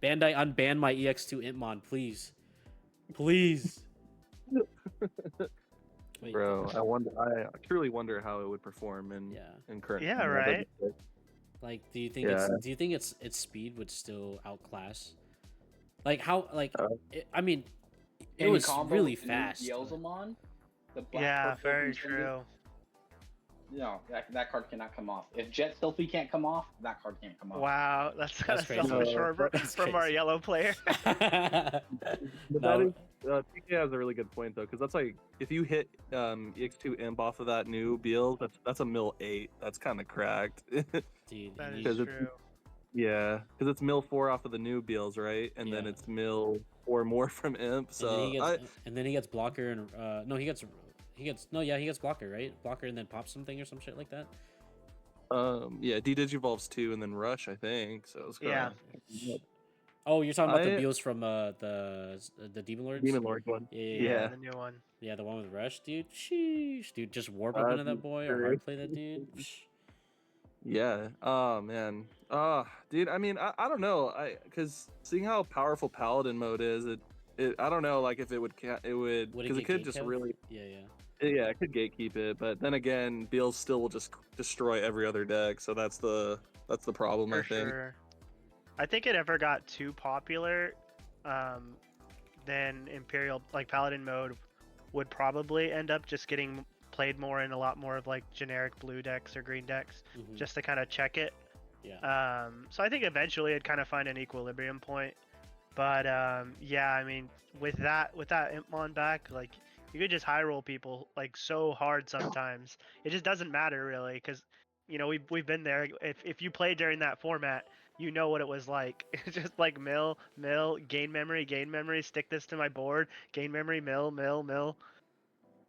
Bandai unban my EX2 Intmon, please, please. Wait, bro, I truly wonder how it would perform in yeah, in current. Yeah, format. That'd right. be sick. like do you think its speed would still outclass? Like how like Uh, I mean, it In was combo really with the new fast. Beelzemon, the black Yeah, purple very contender, true. No, that card cannot come off. If Jet Sylphie can't come off, that card can't come off. Wow, that's kind of crazy. selfish No, that's from our crazy. yellow player. But that No, is TK has a really good point though, because that's like if you hit EX2 Imp off of that new Beal, that's a mill 8. That's kind of cracked. dude, That and is Because you- it's true. yeah, because it's mill 4 off of the new Beals, right? And then Yeah. it's mill 4 more from Imp. and then So he gets blocker and no he gets no yeah he gets blocker, right? Blocker and then pop something or some shit like that. yeah, D-Digivolves 2 and then Rush, I think. So it's Yeah. kinda, Oh, you're talking about the I- Beals from the Demon Lords. Demon Lord one. Yeah, the new one. Yeah, the one with Rush, dude. Sheesh, dude, just warp up into that boy or hard play that dude. Psh. Yeah. Oh man. Dude. I mean, I don't know. Because seeing how powerful Paladin mode is, it I don't know. Like if it would it would Would because it get could just gatekept? really Yeah. it could gatekeep it. But then again, Beals still will just destroy every other deck. So that's the problem. I For think. sure. I think it ever got too popular, then Imperial like Paladin mode would probably end up just getting played more in a lot more of like generic blue decks or green decks, Mhm. just to kind of check it. Yeah. So I think eventually it'd kind of find an equilibrium point. But yeah, I mean, with that Impmon back, like you could just high roll people like so hard sometimes. It just doesn't matter really, because you know we've been there. If you play during that format, you know what it was like. It's just like mill, gain memory, stick this to my board, gain memory, mill.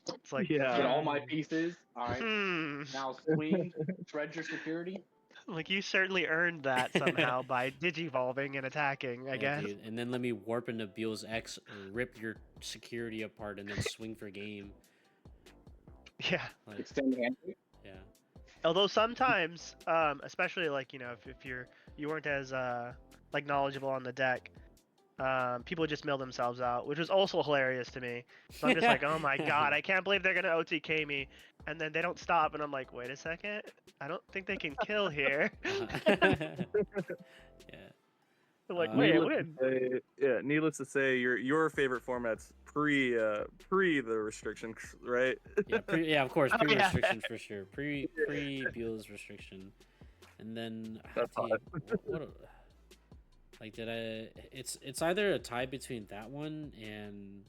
It's like Yeah. Get all my pieces. All right. hmm. Now swing, shred your security. Like you certainly earned that somehow by digivolving and attacking, I Yeah, guess. dude. And then let me warp into Beals X, rip your security apart, and then swing for game. Yeah. Like, Extend hand. yeah. Although sometimes, especially like if you weren't as like knowledgeable on the deck, people just mill themselves out, which was also hilarious to me. So I'm just like, oh my god, I can't believe they're gonna OTK me, and then they don't stop, and I'm like, wait a second, I don't think they can kill here. Yeah. They're like, wait, I Needless win. to say, yeah. Needless to say, your favorite format's pre the restrictions, right? Yeah, of course, Oh, pre yeah. restriction for sure. Pre Beals restriction, and then That's dude, like did I? It's either a tie between that one and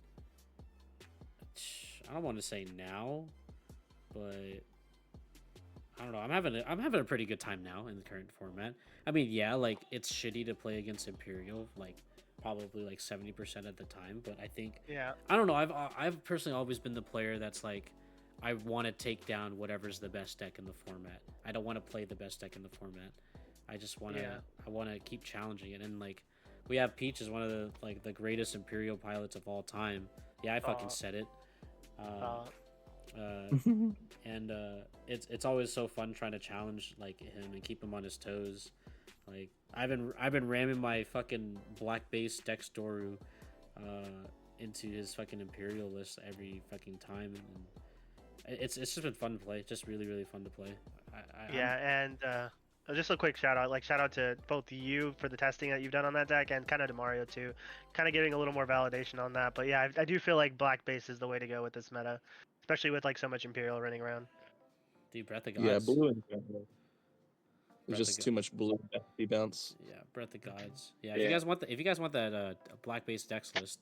I don't want to say now, but I don't know. I'm having a pretty good time now in the current format. I mean, yeah, like it's shitty to play against Imperial, like probably like 70% of the time, but I think Yeah. I don't know. I've personally always been the player that's like, I want to take down whatever's the best deck in the format. I don't want to play the best deck in the format. I just want to. Yeah. I want to keep challenging it, and like, we have Peach as one of the greatest Imperial pilots of all time. Yeah, I fucking said it. And it's always so fun trying to challenge like him and keep him on his toes. Like I've been ramming my fucking black base Dexdoru into his fucking Imperial list every fucking time, and it's just been fun to play. Just really fun to play. Yeah, and just a quick shout out, shout out to both you for the testing that you've done on that deck, and kind of to Mario too, kind of giving a little more validation on that. But yeah, I do feel like black base is the way to go with this meta, especially with like so much Imperial running around. Dude, Breath of Gods. Yeah, blue and general. There's Breath just of too much blue FP bounce. Yeah, Breath of Gods. Yeah, Yeah. if you guys want that black base decks list,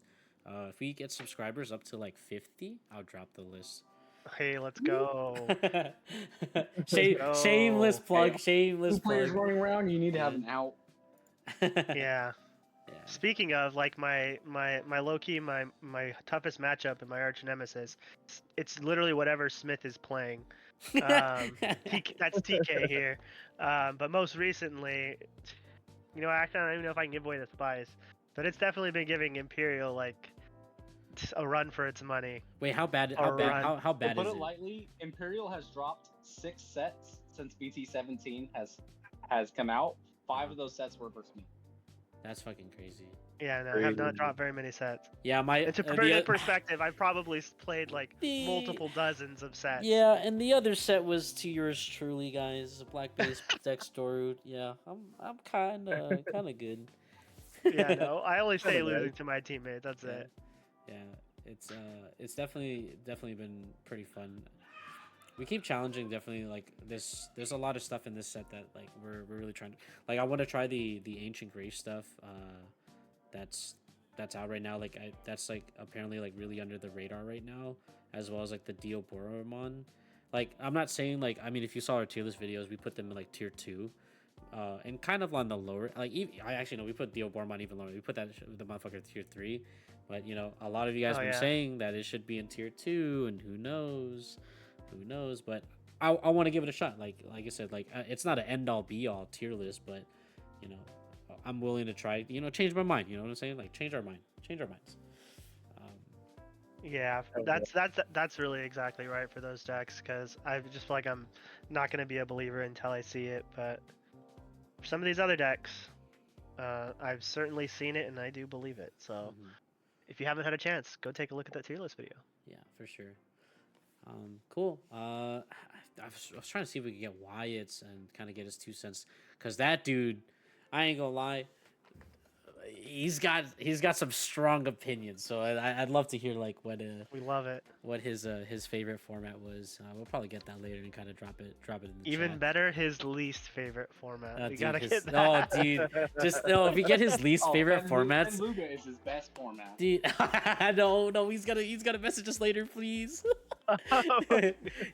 if we get subscribers up to like 50, I'll drop the list. Hey, let's go. Shameless plug. Hey, Shameless Two players plug. running around. You need to have Yeah. an out. Yeah. Yeah. Speaking of, like, my low key, my toughest matchup and my arch nemesis, it's literally whatever Smith is playing. That's TK here. But most recently, actually, I don't even know if I can give away the spies, but it's definitely been giving Imperial like a run for its money. Wait, how bad? How Alright. bad? How To bad put is it it? lightly, Imperial has dropped 6 sets since BT17 has come out. 5 of those sets were versus me. That's fucking crazy. Yeah, no, I have not Crazy. dropped very many sets. Yeah, my And to put it in perspective, I've probably played like The- multiple dozens of sets. Yeah, and the other set was to yours truly, guys. Black base Dex Dorud. Yeah, I'm kind of good. Yeah, no, I only stay Kinda losing to my teammate. That's Yeah. it. Yeah, it's definitely been pretty fun. We keep challenging definitely like this. There's a lot of stuff in this set that like we're really trying to like. I want to try the ancient grave stuff. That's out right now. Like that's like apparently like really under the radar right now, as well as like the Dioboromon. Like I'm not saying like I mean if you saw our tier list videos, we put them in like tier 2. And kind of on the lower, like I actually know we put Dioboromon even lower. We put that the motherfucker tier 3, but a lot of you guys Oh, were yeah. saying that it should be in tier 2, and who knows? But I want to give it a shot. Like I said, like it's not an end all be all tier list, but I'm willing to try. Change my mind. You know what I'm saying? Like change our minds. Yeah, that's really exactly right for those decks, because I just feel like I'm not going to be a believer until I see it. But for some of these other decks, I've certainly seen it and I do believe it. So Mhm. if you haven't had a chance, go take a look at that tier list video. Yeah, for sure. Cool. I was trying to see if we could get Wyatt's and kind of get his 2 cents, because that dude, I ain't gonna lie, he's got some strong opinions. So I'd love to hear like We love it. what his favorite format was. We'll probably get that later and kind of drop it in the Even chat. better, his least favorite format. We Dude, gotta his- get that. Oh, dude, just no. If you get his least favorite formats, Luga is his best format. dude, no, he's gotta message us later, please.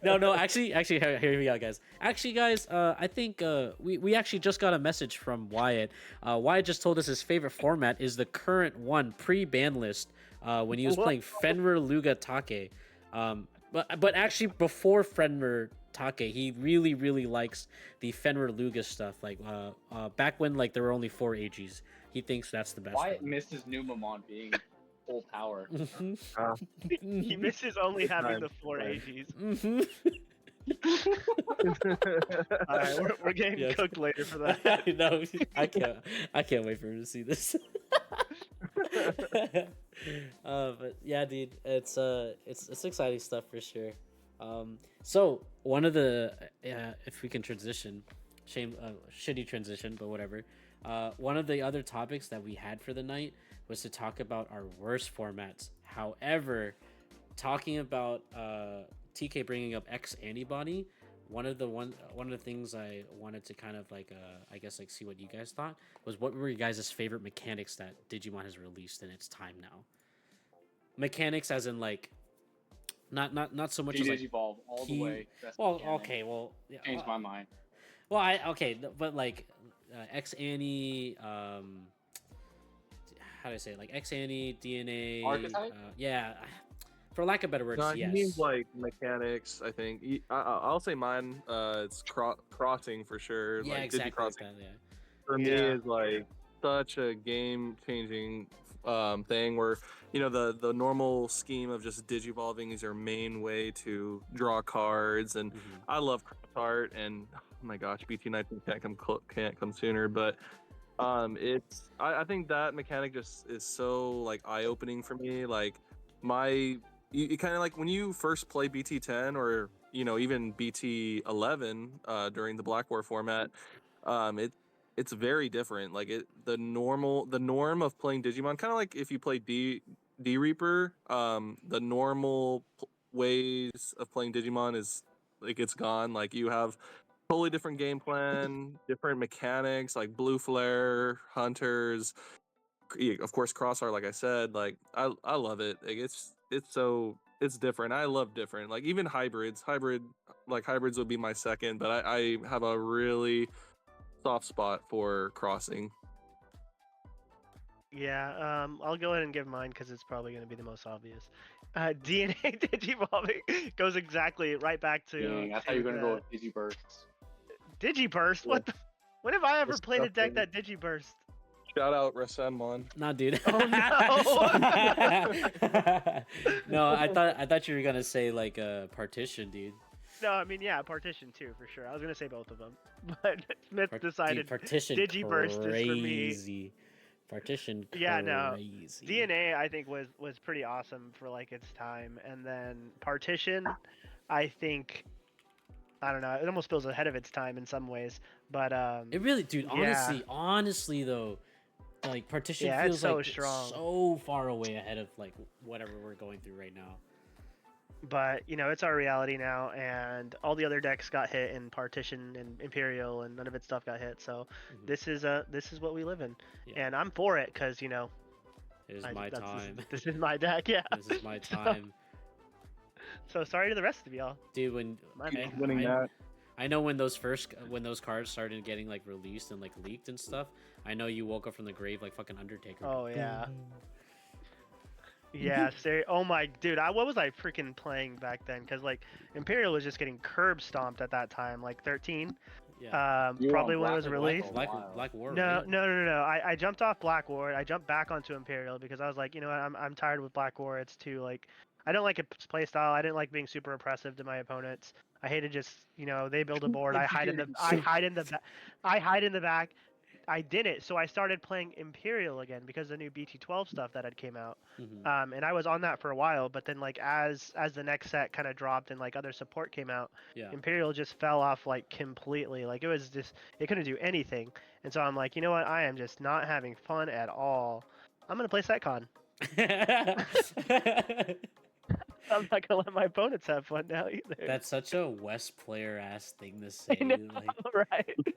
no, actually, here we go, guys. Actually, guys, I think we actually just got a message from Wyatt. Wyatt just told us his favorite format is the current one pre-ban list when he was playing Fenrir Luga Take. But actually before Fenrir Take, he really likes the Fenrir Luga stuff. Like back when like there were only 4 AGs, he thinks that's the best. Wyatt one. misses Numamon being full power. He misses only having the 4 Right. AGs. Mhm. Alright, we're getting Yes. cooked later for that. No, I can't wait for him to see this. But yeah, dude, it's exciting stuff for sure. So one of the if we can transition, shitty transition, but whatever. One of the other topics that we had for the night was to talk about our worst formats. However, talking about TK bringing up X antibody, one of the things I wanted to kind of like I guess like see what you guys thought was what were your guys' favorite mechanics that Digimon has released in its time now. Mechanics as in like not so much as like Digivolve all key- the way. Best well mechanic. okay well yeah, Changed my mind. well but like X Annie how do I say it? Like X Annie DNA Archetype? yeah, for lack of better words, No, yes. he means like mechanics. I think I'll say mine. It's crossing for sure. Yeah, like, exactly. Like Digicrossing that, yeah. for me Yeah. is like such a game-changing thing where the normal scheme of just digivolving is your main way to draw cards, and Mhm. I love cross art, and oh my gosh, BT19 can't come sooner, but I think that mechanic just is so like eye-opening for me. Like you kind of like when you first play BT10 or even BT11 during the Black War format, It's very different. Like the norm of playing Digimon, kind of like if you play D Reaper, the normal ways of playing Digimon is like it's gone. Like you have totally different game plan, different mechanics, like blue flare, hunters, of course crosshair. Like I said, like I love it. Like it's different. I love different. Like even hybrids would be my second, but I have a really soft spot for crossing. Yeah, I'll go ahead and give mine because it's probably going to be the most obvious. DNA Digivolving goes exactly right back to, Dang, I thought to you were gonna the go with Digibursts. Digiburst. Yeah. What the? When have I ever Just played a deck nothing. that Digiburst? Shout out Rasenmon. Nah, dude. Oh No, I thought you were gonna say like a partition, dude. No, I mean yeah, partition too for sure. I was gonna say both of them, but Smith decided Partition Digiburst is for me. crazy. Partition crazy. Yeah, no. DNA I think was pretty awesome for like its time, and then partition, I think, I don't know, it almost feels ahead of its time in some ways, but It really, dude. yeah. Honestly though, like partition Yeah, feels it's so like strong. so far away ahead of like whatever we're going through right now. But you know, it's our reality now, and all the other decks got hit in partition and Imperial, and none of its stuff got hit. So Mhm. this is what we live in, Yeah. and I'm for it because you know It is my time. This is my deck, yeah. This is my time, So sorry to the rest of y'all. dude. When My I, bad. Winning that. I know when those cards started getting like released and like leaked and stuff. I know you woke up from the grave like fucking Undertaker. Oh yeah. Yeah, oh my dude, what was I freaking playing back then? Because like Imperial was just getting curb stomped at that time, like 13. Yeah. You were Probably on when it was Black and released. White. Black War. No, right? no. I jumped off Black War. I jumped back onto Imperial because I was like, you know what, I'm tired with Black War. It's too like, I don't like its play style. I didn't like being super oppressive to my opponents. I hated just, you know, they build a board. I hide in the back. I didn't, so I started playing Imperial again because the new BT12 stuff that had came out. Mhm. And I was on that for a while, but then like as the next set kind of dropped and like other support came out, Yeah. Imperial just fell off like completely. Like it couldn't do anything. And so I'm like, you know what? I am just not having fun at all. I'm gonna play SetCon. I'm not gonna let my opponents have fun now either. That's such a West player ass thing to say. I know, Like, right? you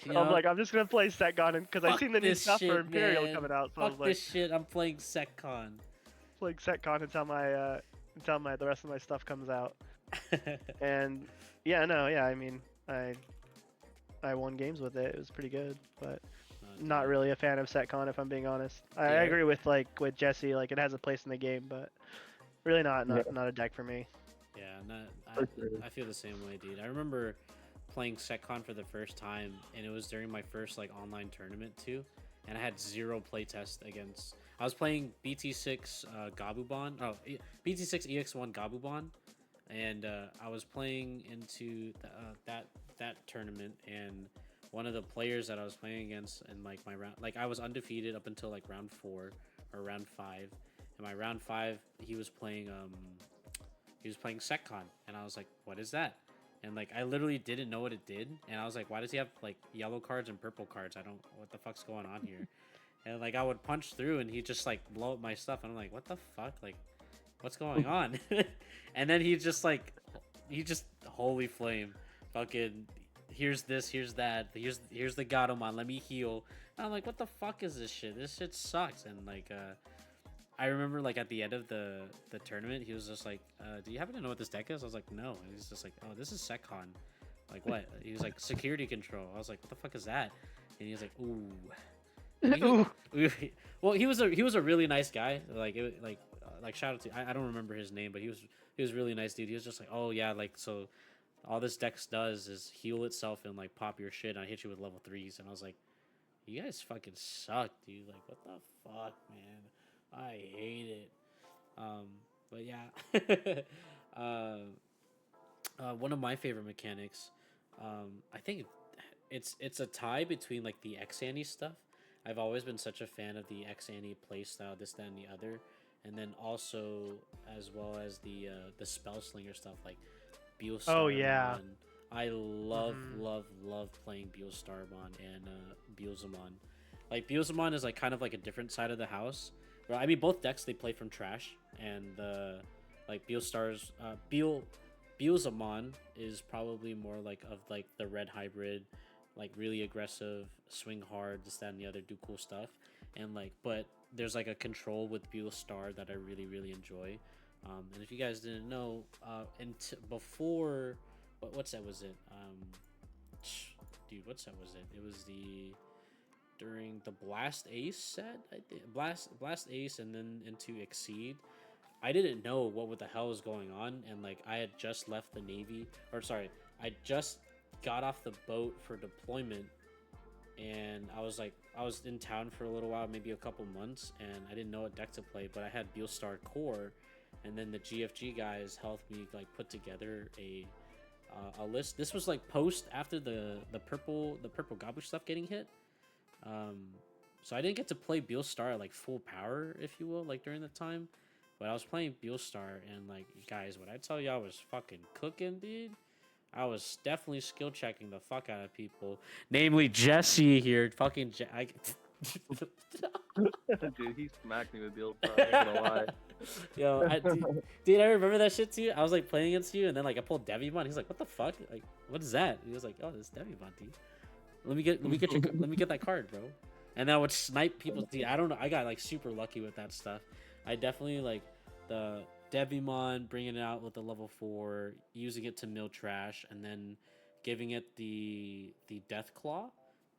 I'm know, like, I'm just gonna play SetCon because I fuck seen the new this stuff for shit, Imperial man. coming out. So I Fuck was like, this shit. I'm playing SecCon. playing SetCon until the rest of my stuff comes out. And yeah, no, yeah, I mean, I won games with it. It was pretty good, but not really a fan of SetCon if I'm being honest. I Yeah. agree with Jesse, like it has a place in the game, but really not a deck for me. Yeah, For sure. I feel the same way, dude. I remember playing SecCon for the first time, and it was during my first like online tournament too, and I had zero playtest against. I was playing BT6 Gabubon, BT6 EX1 Gabubon, and I was playing into that tournament, and one of the players that I was playing against in like my round, like I was undefeated up until like round 4 or round 5. In my round 5, he was playing SecCon, and I was like, what is that? And like I literally didn't know what it did, and I was like, why does he have like yellow cards and purple cards? What the fuck's going on here? And like I would punch through, and he just like blow up my stuff, and I'm like, what the fuck? Like, what's going on? And then he just holy flame, fucking, here's this, here's that, here's the Gatomon, let me heal. And I'm like, what the fuck is this shit? This shit sucks. And like I remember like at the end of the tournament, he was just like, do you happen to know what this deck is? I was like, no. And he's just like, oh, this is SecCon. Like, what? He was like, security control. I was like, what the fuck is that? And he was like, ooh. Well, he was a really nice guy. Like shout out to, I don't remember his name, but he was really nice, dude. He was just like, oh yeah, like, so all this deck does is heal itself and like pop your shit, and I hit you with level 3s. And I was like, you guys fucking suck, dude. Like, what the fuck, man? I hate it. But yeah. One of my favorite mechanics, I think it's a tie between like the X-Annie stuff. I've always been such a fan of the X-Annie playstyle, this, that, and the other, and then also as well as the spell slinger stuff like Beelstar. Oh, yeah. I love, Mhm. love playing Beelstarmon and Beelzemon. Like Beelzemon is like kind of like a different side of the house. Well, I mean both decks they play from trash, and like Beelstar's Beelzemon is probably more like of like the red hybrid, like really aggressive, swing hard, this that and the other, do cool stuff, and like but there's like a control with Beelstar that I really enjoy. And if you guys didn't know, before what set was it? Dude, what set was it? It was the during the Blast Ace set, I think. Blast Ace, and then into Exceed. I didn't know what the hell was going on, and like I had just left the Navy, or sorry, I just got off the boat for deployment, and I was in town for a little while, maybe a couple months, and I didn't know what deck to play, but I had Beelstar Core, and then the GFG guys helped me like put together a list. This was like post after the purple Gabu stuff getting hit. So I didn't get to play Beelstar at like full power, if you will, like during the time. But I was playing Beelstar, and like guys, what I tell you, I was fucking cooking, dude. I was definitely skill checking the fuck out of people, namely Jesse here. Fucking Dude, he smacked me with the old I'm not gonna lie. Yo, dude, I remember that shit too. I was like playing against you, and then like I pulled Devimon. He's like, "What the fuck? Like, what is that?" He was like, "Oh, this Devimon, dude. Let me get that card, bro." And then I would snipe people. Dude, I don't know. I got like super lucky with that stuff. I definitely like the Devimon, bringing it out with the level 4, using it to mill trash, and then giving it the Death Claw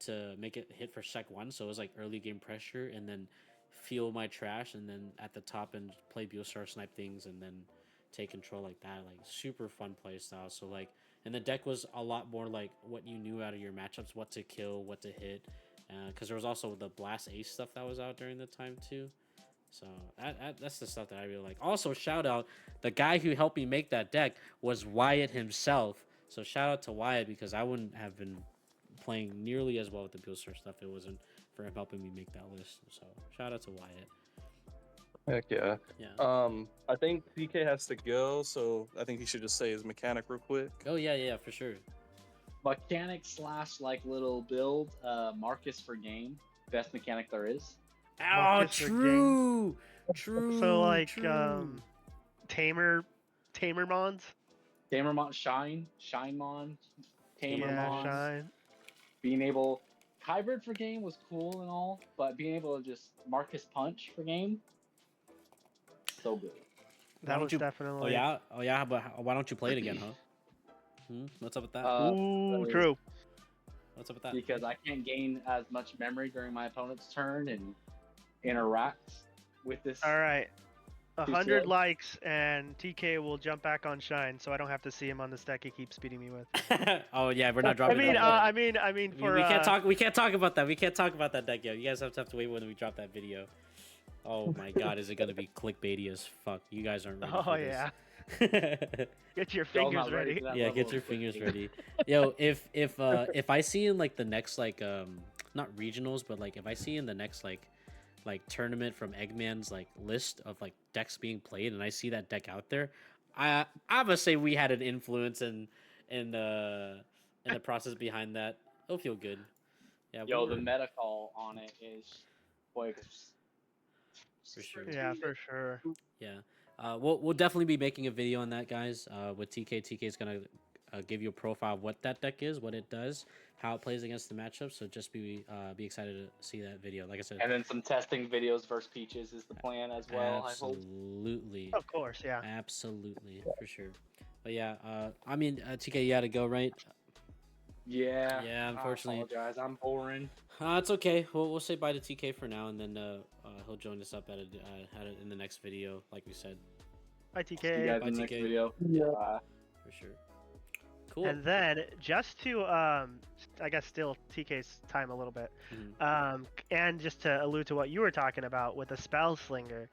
to make it hit for sec 1. So it was like early game pressure, and then feel my trash, and then at the top and play Beelstar, snipe things, and then take control like that. Like super fun play style. So like, and the deck was a lot more like what you knew out of your matchups, what to kill, what to hit, because there was also the Blast Ace stuff that was out during the time too. So that's the stuff that I really like. Also, shout out, the guy who helped me make that deck was Wyatt himself. So shout out to Wyatt, because I wouldn't have been playing nearly as well with the Beelstar stuff if it wasn't for him helping me make that list. So shout out to Wyatt. Heck yeah. Yeah. I think PK has to go, so I think he should just say his mechanic real quick. Oh yeah, for sure. Mechanic / like little build, Marcus for game, best mechanic there is. Oh, Marcus or true. So like true. Tamermons. Tamermon, Shinemon, Tamermon. Yeah, Shine. Being able, hybrid for game was cool and all, but being able to just Marcus punch for game, so good. That was definitely. Oh yeah. But why don't you play it again, huh? What's up with that? Ooh, because- true. What's up with that? Because I can't gain as much memory during my opponent's turn and interact with this. All right. Too 100 slow. likes and TK will jump back on Shine, so I don't have to see him on this deck he keeps beating me with. Oh yeah, we're not I dropping. mean, that I mean, for we can't talk. We can't talk about that. We can't talk about that deck yet. You guys have to wait when we drop that video. Oh my god, is it gonna be clickbaity as fuck? You guys aren't ready. Oh for yeah. this. Get your Y'all fingers not ready ready. for that Yeah, level get of your fingers clickbait. ready. Yo, if I see in like the next like not regionals, but like if I see in the next like tournament from Eggman's like list of like decks being played, and I see that deck out there, I'm gonna say we had an influence in the process behind that. It'll feel good. Yeah. Yo, we the were- meta call on it is points. For sure. Yeah, for sure. Yeah. We'll definitely be making a video on that, guys. With TK. TK is gonna give you a profile of what that deck is, what it does, how it plays against the matchup. So just be excited to see that video. Like I said, And then some testing videos versus Peaches is the plan as well. I hope. absolutely, Of course, yeah. absolutely, for sure. But yeah, I mean, TK, you had to go, right? Yeah. Yeah, unfortunately. I apologize. I'm boring. It's okay. We'll say bye to TK for now, and then he'll join us up in the next video, like we said, Bye, See you TK. guys Bye, in the next TK. video. Yeah. for sure. Cool. And then just to I guess steal TK's time a little bit, Mhm. and just to allude to what you were talking about with the Spell Slinger.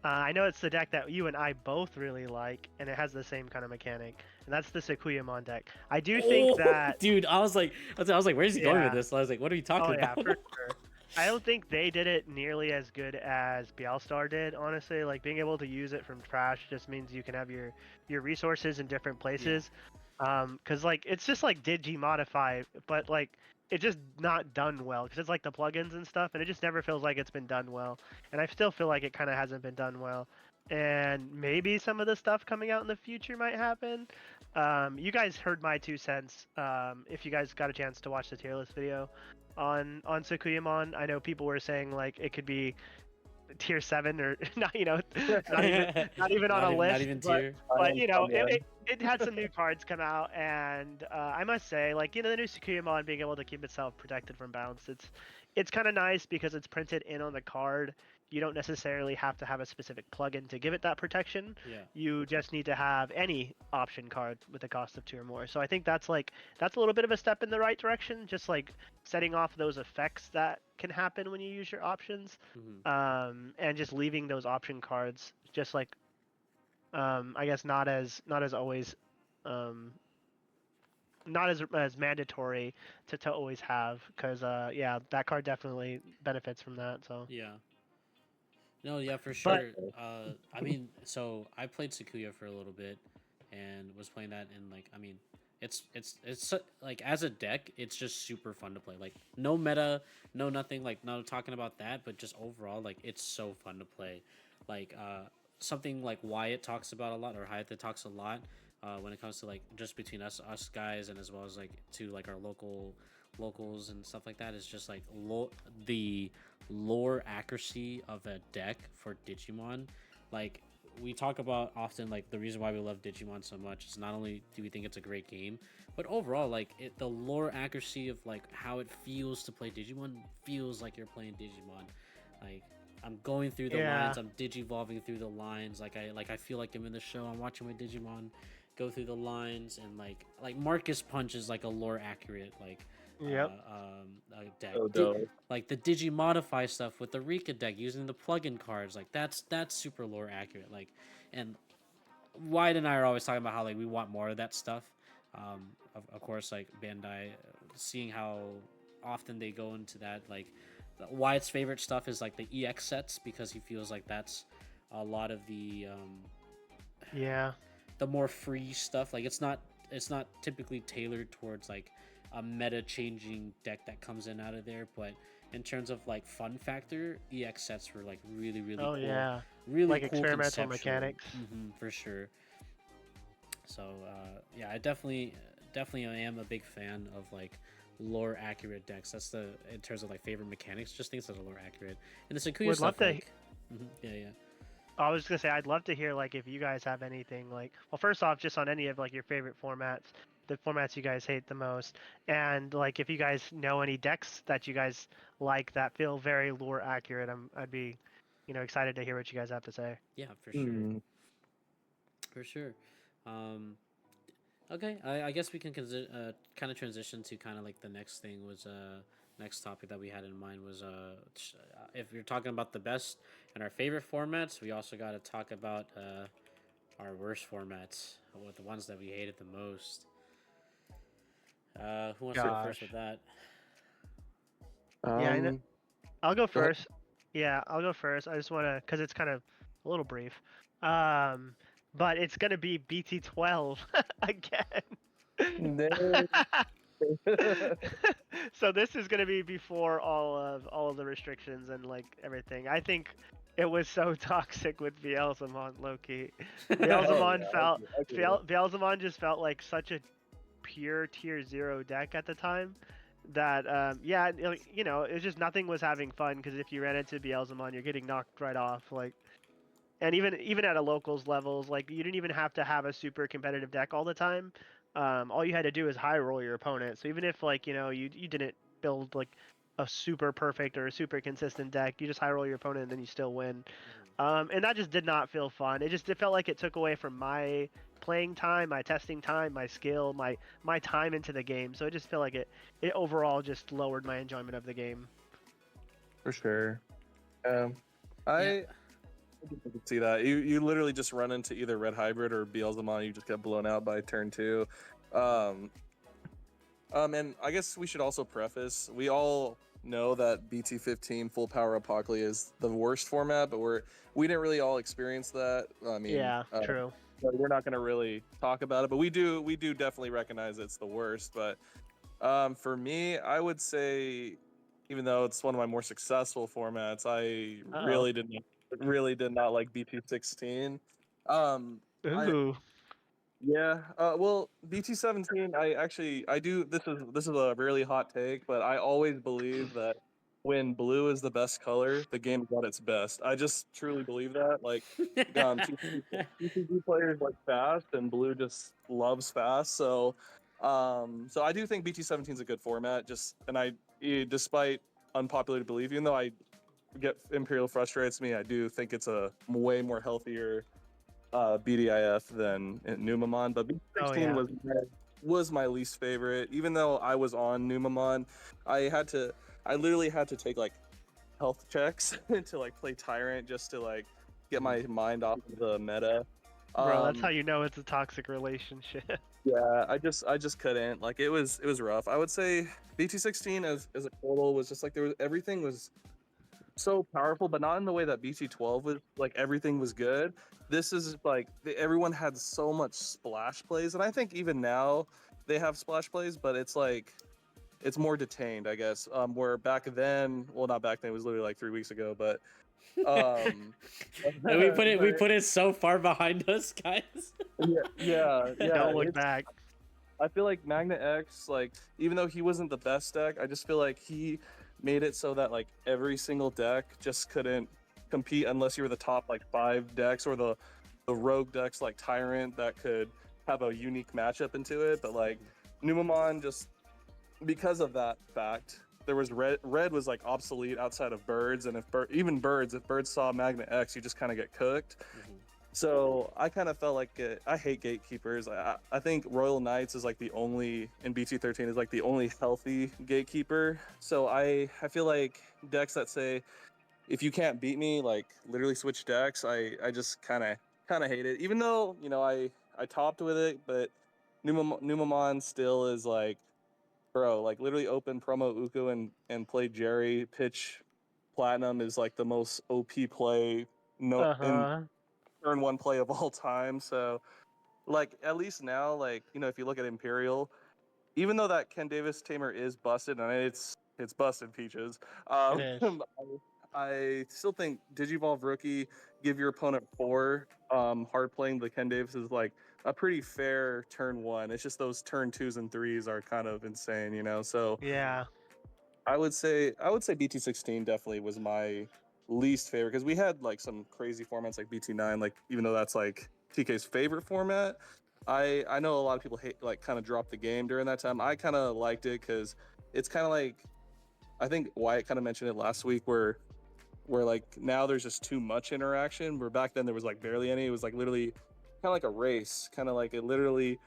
I know it's the deck that you and I both really like, and it has the same kind of mechanic, and that's the Sekuyamon deck. I do think that. dude, I was like, where's he going with Yeah. this? I was like, what are you talking Oh yeah, about? for sure. I don't think they did it nearly as good as Bielstar did, honestly. Like being able to use it from trash just means you can have your resources in different places. Because like it's just like Digi modify, but like it's just not done well because it's like the plugins and stuff, and it just never feels like it's been done well. And I still feel like it kind of hasn't been done well. And maybe some of the stuff coming out in the future might happen. You guys heard my 2 cents. If you guys got a chance to watch the tier list video on Sakuyamon, I know people were saying like it could be tier 7 or not, not even on a list, not even but tier. but it had some new cards come out, and I must say, like, the new Sakuyamon being able to keep itself protected from bounce, it's kind of nice because it's printed in on the card. You don't necessarily have to have a specific plugin to give it that protection. Yeah. You just need to have any option card with a cost of 2 or more. So I think that's a little bit of a step in the right direction, just like setting off those effects that can happen when you use your options, and just leaving those option cards just like, I guess not as always, not as mandatory to always have, because yeah, that card definitely benefits from that. So Yeah. No, yeah, for but sure. I mean, so I played Sakuya for a little bit, and was playing that, and like, I mean, like as a deck, it's just super fun to play. Like, no meta, no nothing. Like, not talking about that, but just overall, like, it's so fun to play. Like, something like Wyatt talks about a lot, or Hayate talks a lot, when it comes to like just between us guys, and as well as like to like our locals and stuff like that, is just like the lore accuracy of a deck for Digimon. Like, we talk about often, like, the reason why we love Digimon so much is not only do we think it's a great game, but overall, like, the lore accuracy of like how it feels to play Digimon feels like you're playing Digimon. Like, I'm going through the lines, I'm digivolving through the lines, like I feel like I'm in the show, I'm watching my Digimon go through the lines, and like Marcus Punch is like a lore accurate, like, deck. So dope. Like the Digi modify stuff with the Rika deck using the plugin cards, like that's super lore accurate. Like, and Wyatt and I are always talking about how like we want more of that stuff. Of course, like Bandai, seeing how often they go into that. Like, Wyatt's favorite stuff is like the EX sets, because he feels like that's a lot of the the more free stuff. Like, it's not typically tailored towards like a meta changing deck that comes in out of there, but in terms of like fun factor, EX sets were like really cool. Really like cool experimental conceptual. mechanics. For sure. So yeah, I definitely am a big fan of like lore accurate decks. That's the, in terms of like favorite mechanics, just things that are lore accurate. And the Sakuya Would stuff, love to like, yeah. I was gonna say, I'd love to hear like if you guys have anything like, well, first off, just on any of like your favorite formats, the formats you guys hate the most, and like if you guys know any decks that you guys like that feel very lore accurate, I'd be, excited to hear what you guys have to say. Yeah, for sure. For sure. Okay, I guess we can kind of transition to kind of like the next thing was next topic that we had in mind was if you're talking about the best and our favorite formats, we also got to talk about our worst formats, what the ones that we hated the most. Who wants to go first with that? Yeah, I'll go go ahead. first. Yeah, I'll go first. I just want to, because it's kind of a little brief. But it's gonna be BT12 again. So this is gonna be before all of the restrictions and like everything. I think it was so toxic with Beelzemon, low-key. Beelzemon just felt like such a pure tier 0 deck at the time that it was just nothing was having fun, because if you ran into Beelzemon, you're getting knocked right off, like. And even at a locals levels, like, you didn't even have to have a super competitive deck all the time. All you had to do is high roll your opponent. So even if like you didn't build like a super perfect or a super consistent deck, you just high roll your opponent and then you still win. And that just did not feel fun. It felt like it took away from my playing time, my testing time, my skill, my time into the game. So it just felt like it overall just lowered my enjoyment of the game. For sure. I could see that. You literally just run into either Red Hybrid or Beelzemon, you just get blown out by turn 2. And I guess we should also preface, we all know that BT15 Full Power Apocalypse is the worst format, but we didn't really all experience that. I mean, true. So we're not going to really talk about it, but we do definitely recognize it's the worst. But for me, I would say, even though it's one of my more successful formats, I Uh-oh. really did not like BT16. I Ooh. Yeah. Well, BT17, I do. This is a really hot take, but I always believe that when blue is the best color, the game is at its best. I just truly believe that. Like, TCG players like fast, and blue just loves fast. So I do think BT17 is a good format. Despite unpopular belief, even though I get Imperial frustrates me, I do think it's a way more healthier BDIF than Numamon, but Oh B16 yeah. was my least favorite. Even though I was on Numamon, I literally had to take like health checks to like play Tyrant just to like get my mind off of the meta. Bro, that's how Um, you know it's a toxic relationship. yeah, I just couldn't. Like it was rough. I would say BT16 as a total was just like everything was so powerful, but not in the way that BT12 was. Like everything was good. This is like everyone had so much splash plays, and I think even now they have splash plays, but it's like it's more detained, I guess. Where back then, well, not back then, it was literally like 3 weeks ago, but um, And we but put it so far behind us, guys. yeah. Don't look back. I feel like Magna X, like even though he wasn't the best deck, I just feel like he made it so that like every single deck just couldn't compete unless you were the top like 5 decks or the rogue decks like Tyrant that could have a unique matchup into it. But like Numamon, just because of that fact, there was red was like obsolete outside of birds, and even birds, if birds saw Magna X, you just kind of get cooked. So I kind of felt like I hate gatekeepers. I think Royal Knights is like the only in BT13 is like the only healthy gatekeeper. So I feel like decks that say if you can't beat me, like literally switch decks. I just kind of hate it. Even though I topped with it, but Numamon still is like, bro, like literally open promo Uku and play Jerry pitch Platinum is like the most OP play no in Uh-huh. turn one play of all time. So like at least now, like if you look at Imperial, even though that Ken Davis Tamer is busted and it's busted peaches, It is. I still think Digivolve rookie give your opponent 4 hard playing the Ken Davis is like a pretty fair turn 1. It's just those turn 2s and 3s are kind of insane. So Yeah. I would say BT16 definitely was my least favorite because we had like some crazy formats like BT9, like even though that's like TK's favorite format. I know a lot of people hate like kind of dropped the game during that time. I kind of liked it because it's kind of like I think Wyatt kind of mentioned it last week where like now there's just too much interaction. Where back then there was like barely any. It was like literally kind of like a race, kind of like it literally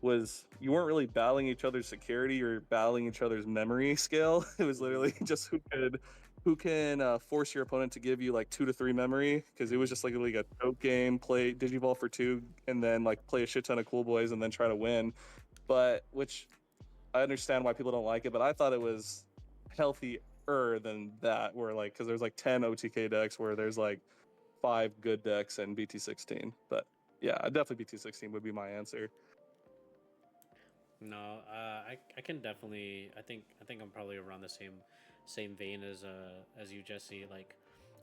was you weren't really battling each other's security or battling each other's memory scale. It was literally just who can force your opponent to give you like 2 to 3 memory because it was just like literally a choke game, play Digivolve for 2, and then like play a shit ton of cool boys and then try to win. But which I understand why people don't like it, but I thought it was healthier than that, where like because there's like 10 OTK decks where there's like 5 good decks in BT16. But yeah, definitely BT16 would be my answer. No, I can definitely. I think I'm probably around the same vein as you, Jesse. Like,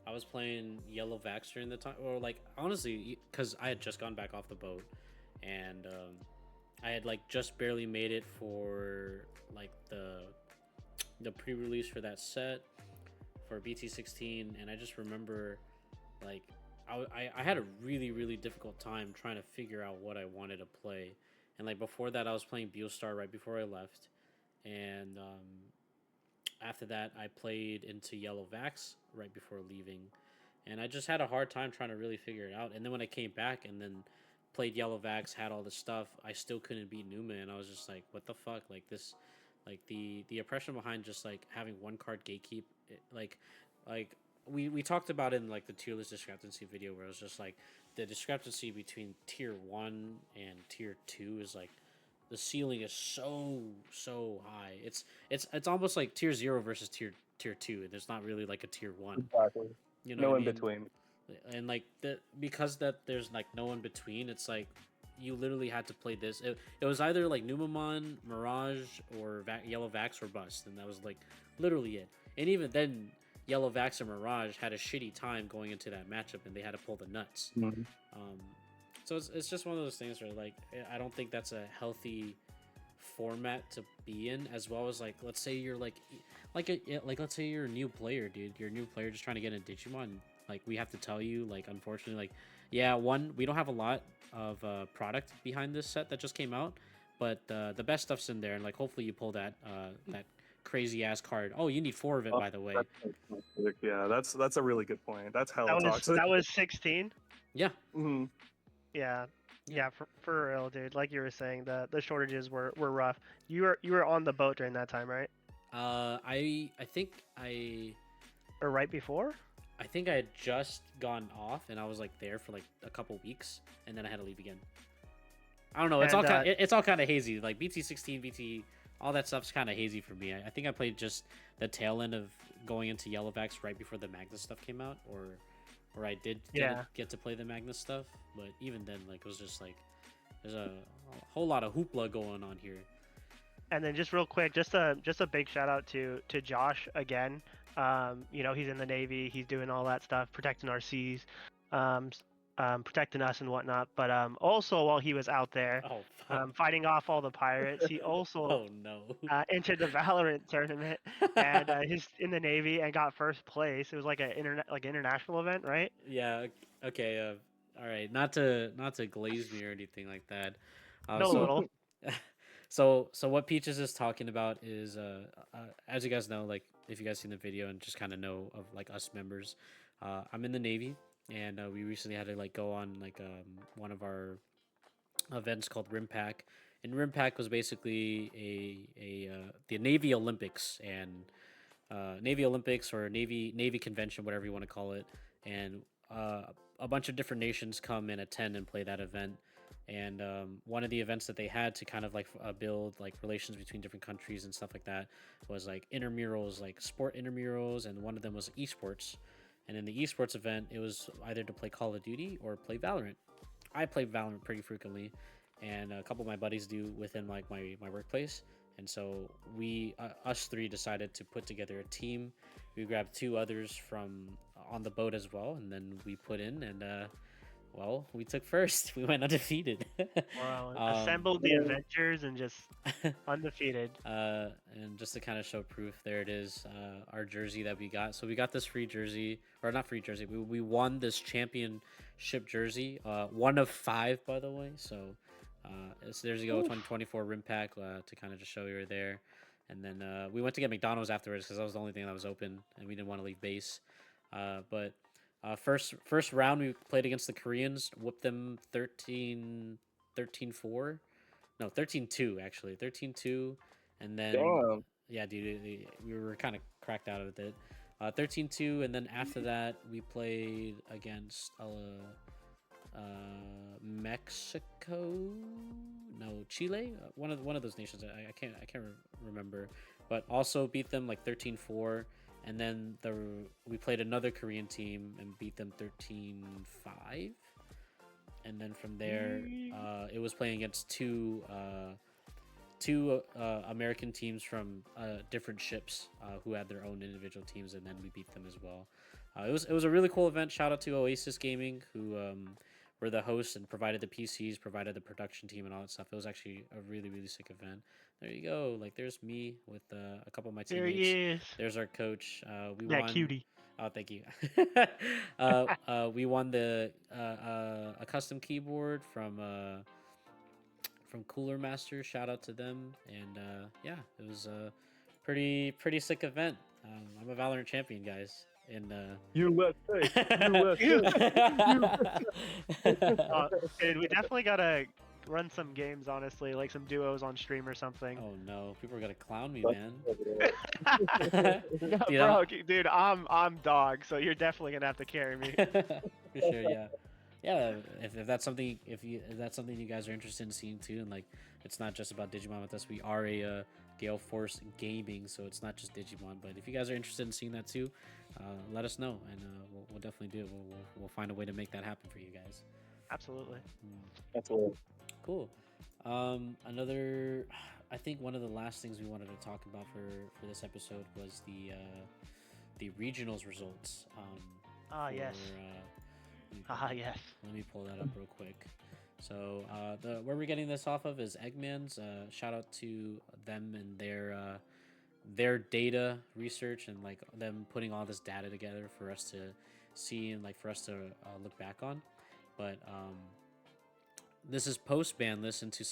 I was playing Yellow Vax during the time, or like honestly, because I had just gone back off the boat, and I had like just barely made it for like the pre-release for that set for BT16, and I just remember like I had a really difficult time trying to figure out what I wanted to play. And like before that, I was playing Beostar right before I left, and after that, I played into Yellow Vax right before leaving, and I just had a hard time trying to really figure it out. And then when I came back and then played Yellow Vax, had all this stuff, I still couldn't beat Numa, and I was just like, what the fuck, like this, like the oppression behind just like having one card gatekeep, like we talked about it in like the tier list discrepancy video where it was just like the discrepancy between tier 1 and tier 2 is like the ceiling is so high. It's almost like tier 0 versus tier 2, and there's not really like a tier 1. Exactly. You know what I No in mean? between. and like because that there's like no in between. It's like you literally had to play this. It was either like Numamon, Mirage, or Yellow Vax or Bust, and that was like literally it. And even then, Yellow Vax and Mirage had a shitty time going into that matchup, and they had to pull the nuts. Mhm. So it's just one of those things where like I don't think that's a healthy format to be in. As well as like let's say you're like let's say you're a new player, dude. You're a new player just trying to get into Digimon. Like we have to tell you, like unfortunately, like yeah, one, we don't have a lot of product behind this set that just came out, but the best stuff's in there, and like hopefully you pull that that crazy ass card. Oh, you need 4 of it, by the way. Yeah, that's a really good point. That's hella That was toxic. that was 16. Yeah. Mhm. Yeah. Yeah, for real, dude. Like you were saying, the shortages were rough. You were on the boat during that time, right? I think Or right before? I think I had just gone off, and I was like there for like a couple weeks, and then I had to leave again. I don't know. It's And, all kind of hazy. Like BT16, BT, all that stuff's kind of hazy for me. I think I played just the tail end of going into Yellowbacks right before the Magnus stuff came out, or I did get to play the Magnus stuff. But even then, like it was just like there's a whole lot of hoopla going on here. And then just real quick, just a big shout out to Josh again. You know, he's in the Navy, he's doing all that stuff, protecting our seas, protecting us and whatnot. But also while he was out there, Oh, fuck. fighting off all the pirates, he also Oh no. entered the Valorant tournament and he's in the Navy and got first place. It was like an international event, right? Yeah. Okay. All right. Not to glaze me or anything like that. No, So little. so what Peaches is talking about is as you guys know, like if you guys seen the video and just kind of know of like us members, I'm in the Navy, and we recently had to like go on like one of our events called Rim Pack, and Rim Pack was basically the Navy Olympics, and Navy Olympics or Navy convention, whatever you want to call it, and a bunch of different nations come and attend and play that event. And one of the events that they had to kind of like build like relations between different countries and stuff like that was like intramurals, like sport intramurals, and one of them was esports. And in the esports event, it was either to play Call of Duty or play Valorant. I play Valorant pretty frequently, and a couple of my buddies do within like my workplace. And so we us three decided to put together a team. We grabbed 2 others from on the boat as well, and then we put in, and well, we took first. We went undefeated. Wow. Assembled the Avengers and just undefeated. And just to kind of show proof, there it is, our jersey that we got. So we got this free jersey, or not free jersey. We won this championship jersey, 1 of 5, by the way. So there's you go, 2024 Rim Pack to kind of just show you were there. And then we went to get McDonald's afterwards because that was the only thing that was open, and we didn't want to leave base. But first round we played against the Koreans, whooped them 13-4. No, 13-2 actually. 13-2, and then Damn. yeah, dude, we were kind of cracked out of it. 13-2, and then after that we played against Mexico, no, Chile, one of those nations. I can't remember, but also beat them like 13-4. And then we played another Korean team and beat them 13-5. And then from there, it was playing against two American teams from different ships who had their own individual teams, and then we beat them as well. It was a really cool event. Shout out to Oasis Gaming, who were the hosts and provided the PCs, provided the production team, and all that stuff. It was actually a really, really sick event. There you go. Like, there's me with a couple of my teammates. There he is. There's our coach. We That won. cutie. Oh, thank you. We won a custom keyboard from Cooler Master. Shout out to them. And yeah, it was a pretty sick event. I'm a Valorant champion, guys. And USA. Dude, we definitely gotta run some games, honestly, like some duos on stream or something. Oh no, people are gonna clown me, man. Dude, I'm dog, so you're definitely gonna have to carry me. For sure, yeah. Yeah, if that's something if that's something you guys are interested in seeing too, and like it's not just about Digimon with us, we are a Gale Force Gaming, so it's not just Digimon. But if you guys are interested in seeing that too, let us know, and we'll definitely do it. We'll find a way to make that happen for you guys. Absolutely. Absolutely. Cool. Another, I think one of the last things we wanted to talk about for this episode was the regionals results. Yes. Yes. Let me pull that up real quick. So where we're getting this off of is Eggman's. Shout out to them and their data research and like them putting all this data together for us to see and like for us to look back on. But this is post ban list into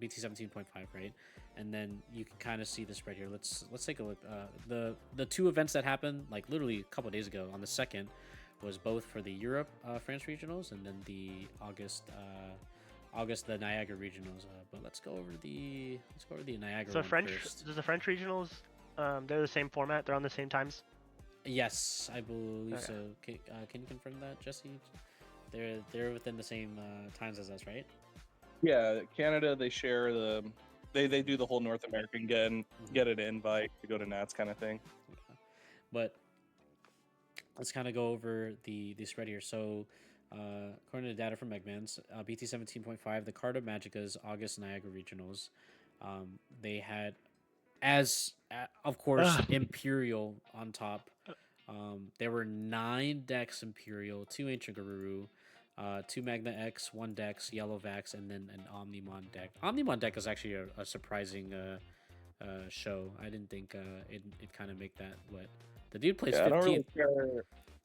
BT 17.5, right? And then you can kind of see this right here. Let's take a look. The two events that happened like literally a couple days ago on the 2nd was both for the Europe France regionals and then the August the Niagara regionals. But let's go over the Niagara. So one French, first. does the French regionals, they're the same format. They're on the same times. Yes, I believe Okay. so. Can you confirm that, Jesse? They're within the same times as us, right? Yeah, Canada, they share they do the whole North American get an invite to go to Nats kind of thing. But let's kind of go over the spread here. So, according to data from Eggman's, BT 17.5, the Carta Magicas August Niagara regionals, they had, of course, Ugh. Imperial on top. There were 9 decks Imperial, 2 Ancient Garuru, 2 Magna X, 1 Dex, Yellow Vax, and then an Omnimon deck. Omnimon deck is actually a surprising show. I didn't think it kind of make that, but the dude plays Yeah, 15.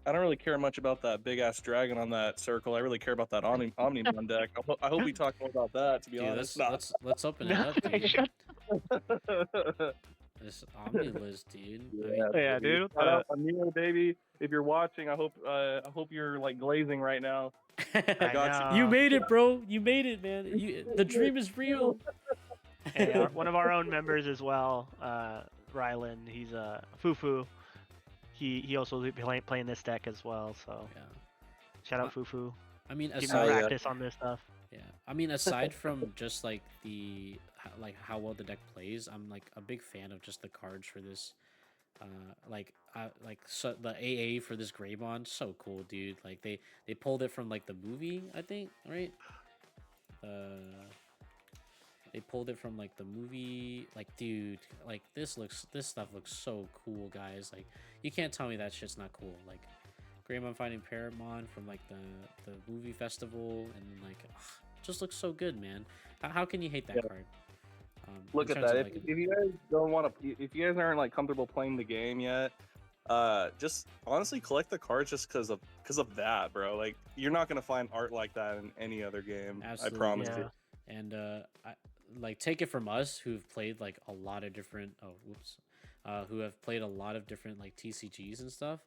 I don't really care much about that big ass dragon on that circle. I really care about that Omnimon deck. I hope we talk more about that. To be Dude, honest, let's open it No, up, dude. shut- This Omnilist, dude. Yeah, dude. Shout out Amir, baby. If you're watching, I hope you're like glazing right now. I got you know. made it, bro. You made it, man. The dream is real. Hey, one of our own members as well, Rylan. He's a Fufu. He also will be playing this deck as well. So Yeah. shout out Fufu. I mean, Give me aside, practice on this stuff. yeah. I mean, aside from just like how well the deck plays, I'm like a big fan of just the cards for this. So the AA for this Greybond, so cool, dude. Like they pulled it from like the movie, I think, right? They pulled it from like the movie. Like, dude, like this stuff looks so cool, guys. Like, you can't tell me that shit's not cool. Like, Greymon fighting Paramon from like the movie festival, and like, just looks so good, man. How can you hate that card? Look in at terms that. of, like, If you guys don't want to, if you guys aren't like comfortable playing the game yet, just honestly collect the cards just because of that, bro. Like you're not gonna find art like that in any other game. Absolutely, I promise yeah. you. And like take it from us who've played like a lot of different who have played a lot of different like TCGs and stuff.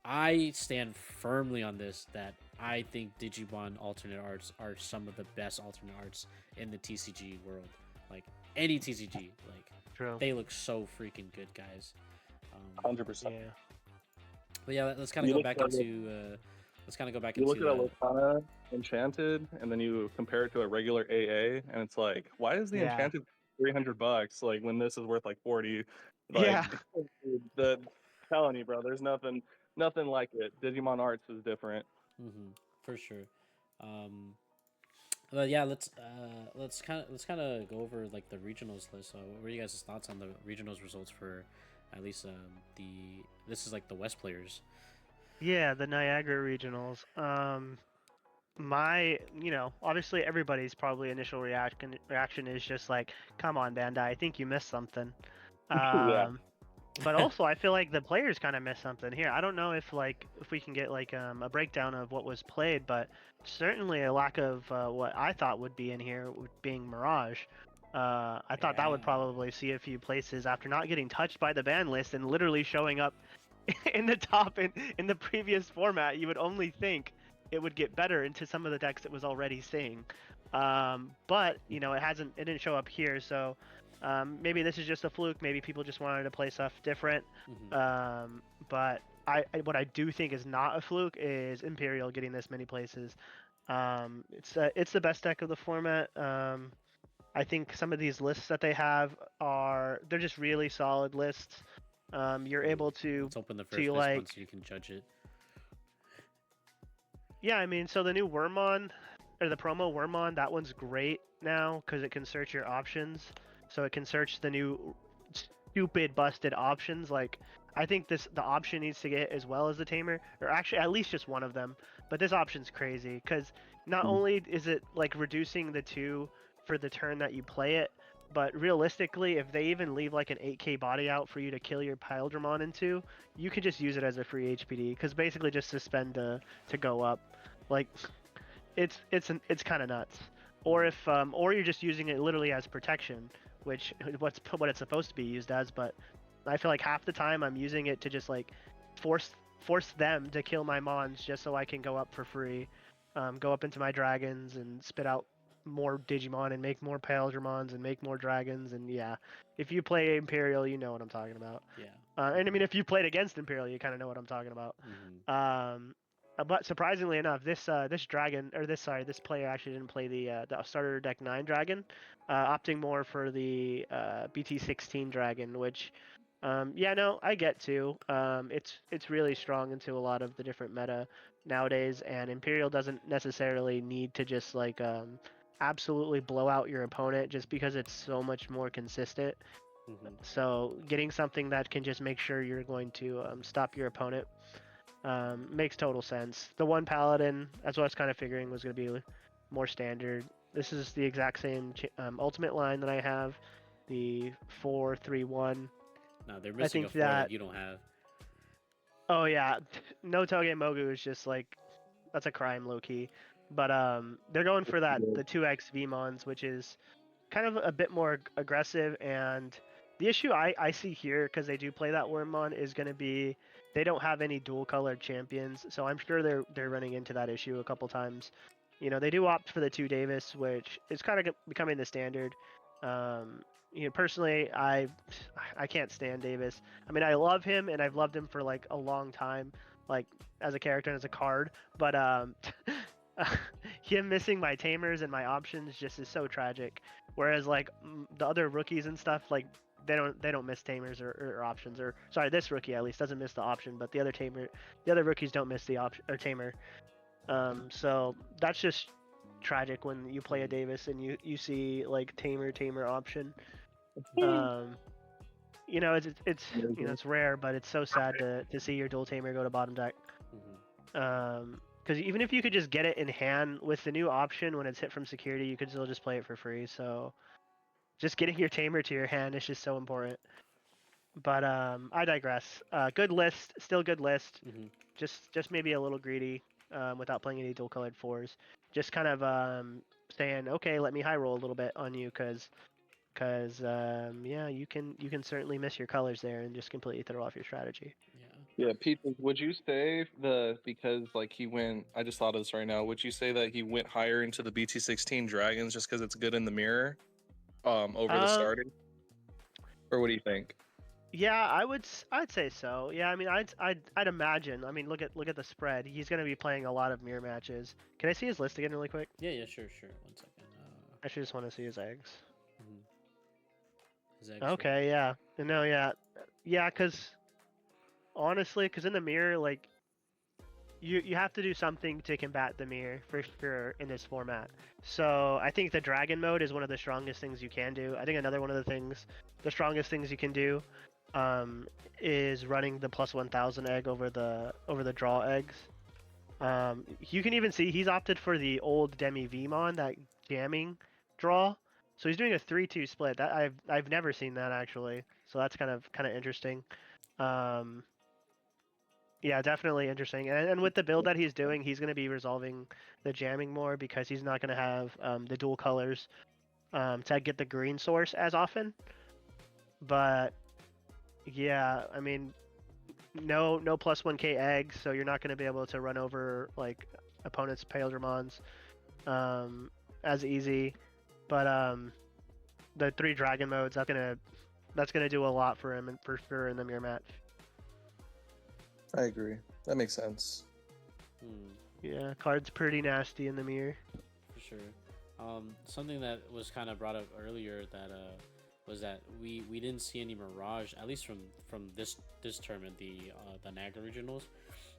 I stand firmly on this that I think Digimon alternate arts are some of the best alternate arts in the TCG world. Like any TCG, like True. they look so freaking good, guys. 100%. Yeah. But yeah, let's kind of go back into You look at a Lotana Enchanted, and then you compare it to a regular AA, and it's like, why is the Yeah. Enchanted $300? Like when this is worth like 40. Like, Yeah. the telling you, bro, there's nothing like it. Digimon Arts is different. For sure. But yeah, let's kind of go over like the regionals list. So, what were you guys' thoughts on the regionals results for at least this is like the West players? Yeah, the Niagara regionals. Obviously everybody's probably initial reaction is just like, come on, Bandai, I think you missed something. Yeah. But also I feel like the players kind of missed something here. I don't know if we can get like a breakdown of what was played, but certainly a lack of what I thought would be in here, being Mirage. I thought that would Yeah. probably see a few places after not getting touched by the ban list and literally showing up in the top in the previous format. You would only think it would get better into some of the decks it was already seeing. But it didn't show up here, so maybe this is just a fluke. Maybe people just wanted to play stuff different. But what I do think is not a fluke is Imperial getting this many places. It's the best deck of the format. I think some of these lists that they have they're just really solid lists. You're able to Let's open the first like one so you can judge it. yeah, I mean, so the new Wormmon, or the promo Wormmon, that one's great now because it can search your options. So it can search the new stupid busted options. Like, I think the option needs to get as well as the Tamer, or actually at least just one of them. But this option's crazy because not only is it like reducing the 2 for the turn that you play it, but realistically, if they even leave like an 8k body out for you to kill your Pildramon into, you can just use it as a free HPD because basically just suspend to go up. Like, it's kind of nuts. Or if or you're just using it literally as protection, which what it's supposed to be used as. But I feel like half the time I'm using it to just like force them to kill my mons just so I can go up for free, go up into my dragons and spit out more Digimon and make more Paildramons and make more dragons. And yeah, if you play Imperial, you know what I'm talking about. Yeah. And I mean, if you played against Imperial, you kind of know what I'm talking about. But surprisingly enough, this dragon, or this player actually didn't play the starter deck 9 dragon, opting more for the BT16 dragon, which yeah, no, I get to. It's really strong into a lot of the different meta nowadays, and Imperial doesn't necessarily need to just like absolutely blow out your opponent just because it's so much more consistent. So getting something that can just make sure you're going to stop your opponent makes total sense. The one paladin, that's what I was kind of figuring was going to be more standard. This is the exact same ultimate line that I have, the 4-3-1. No, they're missing a 4 that you don't have. Oh yeah, no Toge Mogu is just like, that's a crime low key. But they're going for that the 2x Vmons, which is kind of a bit more aggressive. And the issue I see here, because they do play that Wormmon, is going to be they don't have any dual colored champions. So I'm sure they're running into that issue a couple times. You know, they do opt for the 2 Davis, which is kind of becoming the standard. You know, personally, I can't stand Davis. I mean, I love him, and I've loved him for like a long time, like as a character and as a card. But him missing my tamers and my options just is so tragic. Whereas like the other rookies and stuff, like they don't miss tamers or options. Or sorry, this rookie at least doesn't miss the option, but the other rookies don't miss the option or tamer. So that's just tragic when you play a Davis and you see like tamer option. You know, it's you know, it's rare, but it's so sad to see your dual tamer go to bottom deck. Because even if you could just get it in hand with the new option when it's hit from security, you could still just play it for free. So just getting your tamer to your hand is just so important. But I digress. Good list, still good list. Just maybe a little greedy without playing any dual colored 4s. Just kind of saying, okay, let me high roll a little bit on you, because yeah, you can certainly miss your colors there and just completely throw off your strategy. Yeah, Pete, would you say because like he went, I just thought of this right now, would you say that he went higher into the BT16 Dragons just because it's good in the mirror over the starting? Or what do you think? Yeah, I'd say so. Yeah, I mean, I'd imagine. I mean, look at the spread. He's going to be playing a lot of mirror matches. Can I see his list again really quick? Yeah, sure. 1 second. I actually just want to see his eggs. His eggs, Okay, right? yeah. No, yeah, because honestly, because in the mirror, like, you have to do something to combat the mirror for sure in this format. So I think the dragon mode is one of the strongest things you can do. I think another one of the strongest things you can do, is running the plus 1000 egg over the draw eggs. You can even see he's opted for the old Demi Vmon, that jamming draw. So he's doing a 3-2 split. That I've never seen that actually. So that's kind of interesting. Yeah, definitely interesting. And with the build that he's doing, he's going to be resolving the jamming more because he's not going to have the dual colors to get the green source as often. But yeah, I mean, no plus 1k eggs, so you're not going to be able to run over like opponents' Paildramons as easy. But the 3 dragon modes, that's gonna do a lot for him and for sure in the mirror match. I agree. That makes sense. Yeah, card's pretty nasty in the mirror. For sure. Something that was kind of brought up earlier that was that we didn't see any Mirage, at least from this tournament, the Naga regionals,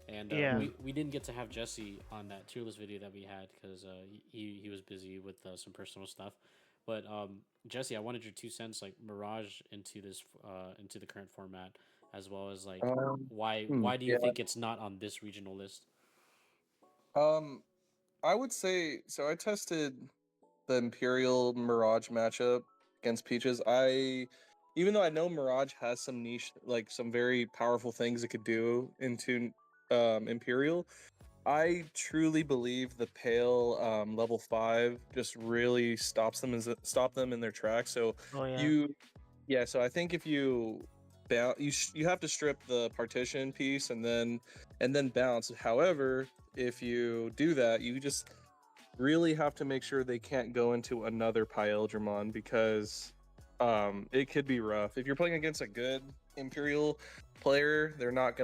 and Yeah. we didn't get to have Jesse on that tier list video that we had because he was busy with some personal stuff. But Jesse, I wanted your 2 cents, like Mirage into the current format, as well as like why do you Yeah. think it's not on this regional list? I would say so. I tested the Imperial Mirage matchup against Peaches. Even though I know Mirage has some niche, like some very powerful things it could do into Imperial, I truly believe the Pale level 5 just really stop them in their tracks. So Oh yeah. so I think if you you have to strip the partition piece and then bounce. However, if you do that, you just really have to make sure they can't go into another Pyeldramon because it could be rough. If you're playing against a good Imperial player, they're not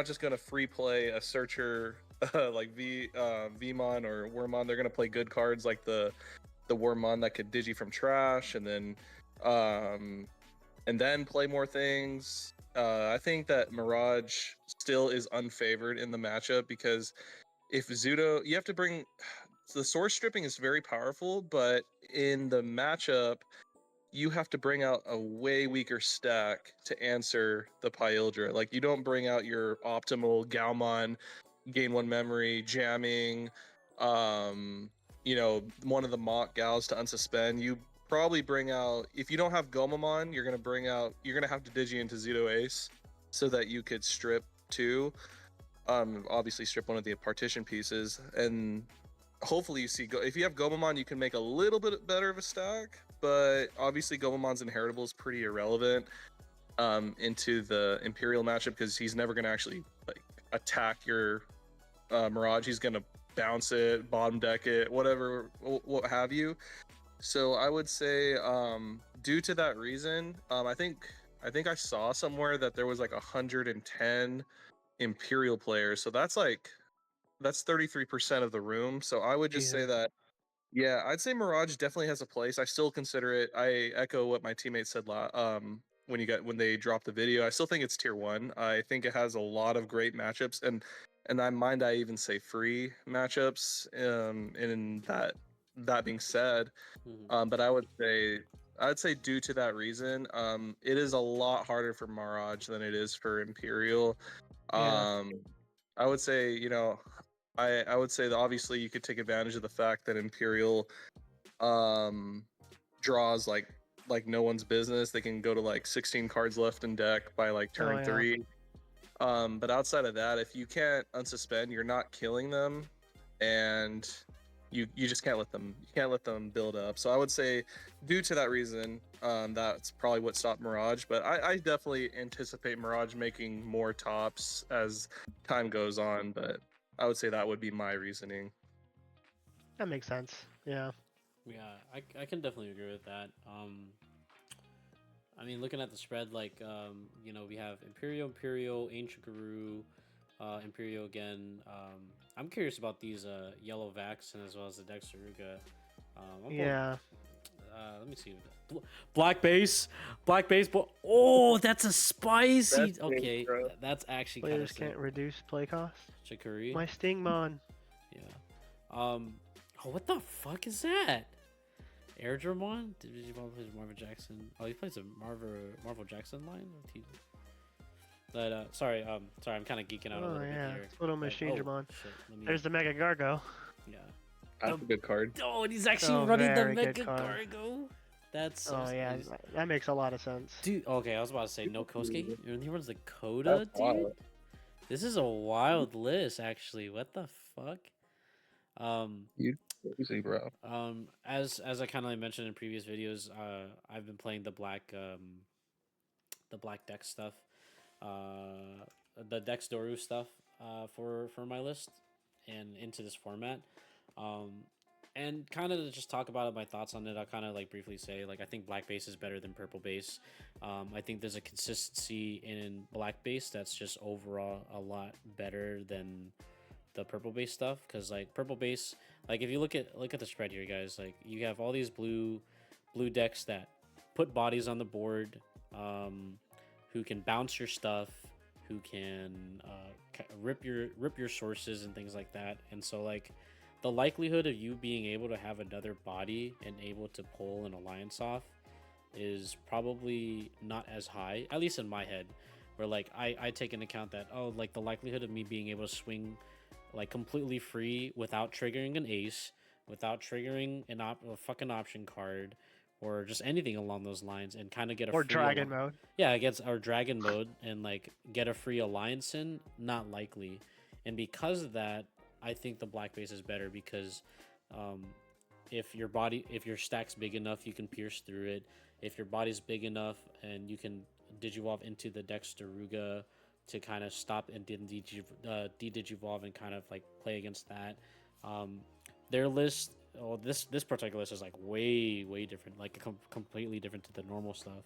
just gonna free play a searcher like Vmon or Wormmon. They're gonna play good cards like the Wormmon that could digi from trash um and then play more things. I think that Mirage still is unfavored in the matchup because if Zudo, you have to bring the source stripping is very powerful, but in the matchup, you have to bring out a way weaker stack to answer the Pyldra. Like you don't bring out your optimal Galmon, gain 1 memory, jamming, one of the mock gals to unsuspend. You probably bring out, if you don't have Gomamon, you're gonna have to digi into Zudo Ace so that you could strip 2. Obviously strip one of the partition pieces, and hopefully you see if you have Gomamon, you can make a little bit better of a stack, but obviously Gomamon's inheritable is pretty irrelevant into the Imperial matchup because he's never going to actually like attack your Mirage. He's going to bounce it, bottom deck it, whatever, what have you. So I would say due to that reason, I think I saw somewhere that there was like 110 Imperial players, so that's 33% of the room. So I would just say Jesus. that, yeah, I'd say Mirage definitely has a place. I still consider it. I echo what my teammates said when they dropped the video. I still think it's tier 1. I think it has a lot of great matchups, and I even say free matchups. And that being said, but I'd say due to that reason, it is a lot harder for Mirage than it is for Imperial. Yeah. I would say, I would say that obviously you could take advantage of the fact that Imperial draws like no one's business. They can go to like 16 cards left in deck by like turn Oh, yeah. 3. But outside of that, if you can't unsuspend, you're not killing them, and you just can't let them build up. So I would say due to that reason, that's probably what stopped Mirage. But I definitely anticipate Mirage making more tops as time goes on. But I would say that would be my reasoning. That makes sense. Yeah. Yeah, I can definitely agree with that. I mean, looking at the spread, like we have Imperial, Ancient Guru, Imperial again. I'm curious about these yellow Vax and as well as the Dexteruga. Yeah. Let me see. Black base, but oh, that's a spicy. That's Okay, big, bro. that's actually kind Players of can't reduce play cost. Chikuri. My Stingmon. Yeah. Oh, what the fuck is that? Airdramon? Did you want to play Marvel Jackson? Oh, he plays a Marvel Jackson line. But sorry, I'm kind of geeking out a Oh little yeah. bit here. It's Little Machine Oh, Dramon. shit, There's the Mega Gargo. yeah. That's a good card. Oh, and he's actually Oh, running the very good Mega card. Cargo. That's so Oh yeah, nice. that makes a lot of sense. Dude, okay, I was about to say no Kosuke. And he runs the Coda, That's dude. wild. This is a wild list, actually. What the fuck? You crazy, bro. As I kind of mentioned in previous videos, I've been playing the black deck stuff, the Dexdoru stuff, for my list, and into this format, and kind of to just talk about my thoughts on it. I'll kind of like briefly say, like, I think black base is better than purple base. I think there's a consistency in black base that's just overall a lot better than the purple base stuff, because like purple base, like if you look at the spread here, guys, like you have all these blue decks that put bodies on the board, who can bounce your stuff, who can rip your sources and things like that. And so like the likelihood of you being able to have another body and able to pull an alliance off is probably not as high, at least in my head, where like I take into account that, oh, like the likelihood of me being able to swing like completely free without triggering an ace, without triggering a fucking option card, or just anything along those lines, and kind of get a Or free dragon mode. yeah, against our dragon mode and like get a free alliance in, not likely. And because of that, I think the black base is better because if your stack's big enough, you can pierce through it. If your body's big enough and you can digivolve into the Dexteruga to kind of stop and de-digivolve and kind of like play against that. Their list, this particular list is like way different, like completely different to the normal stuff.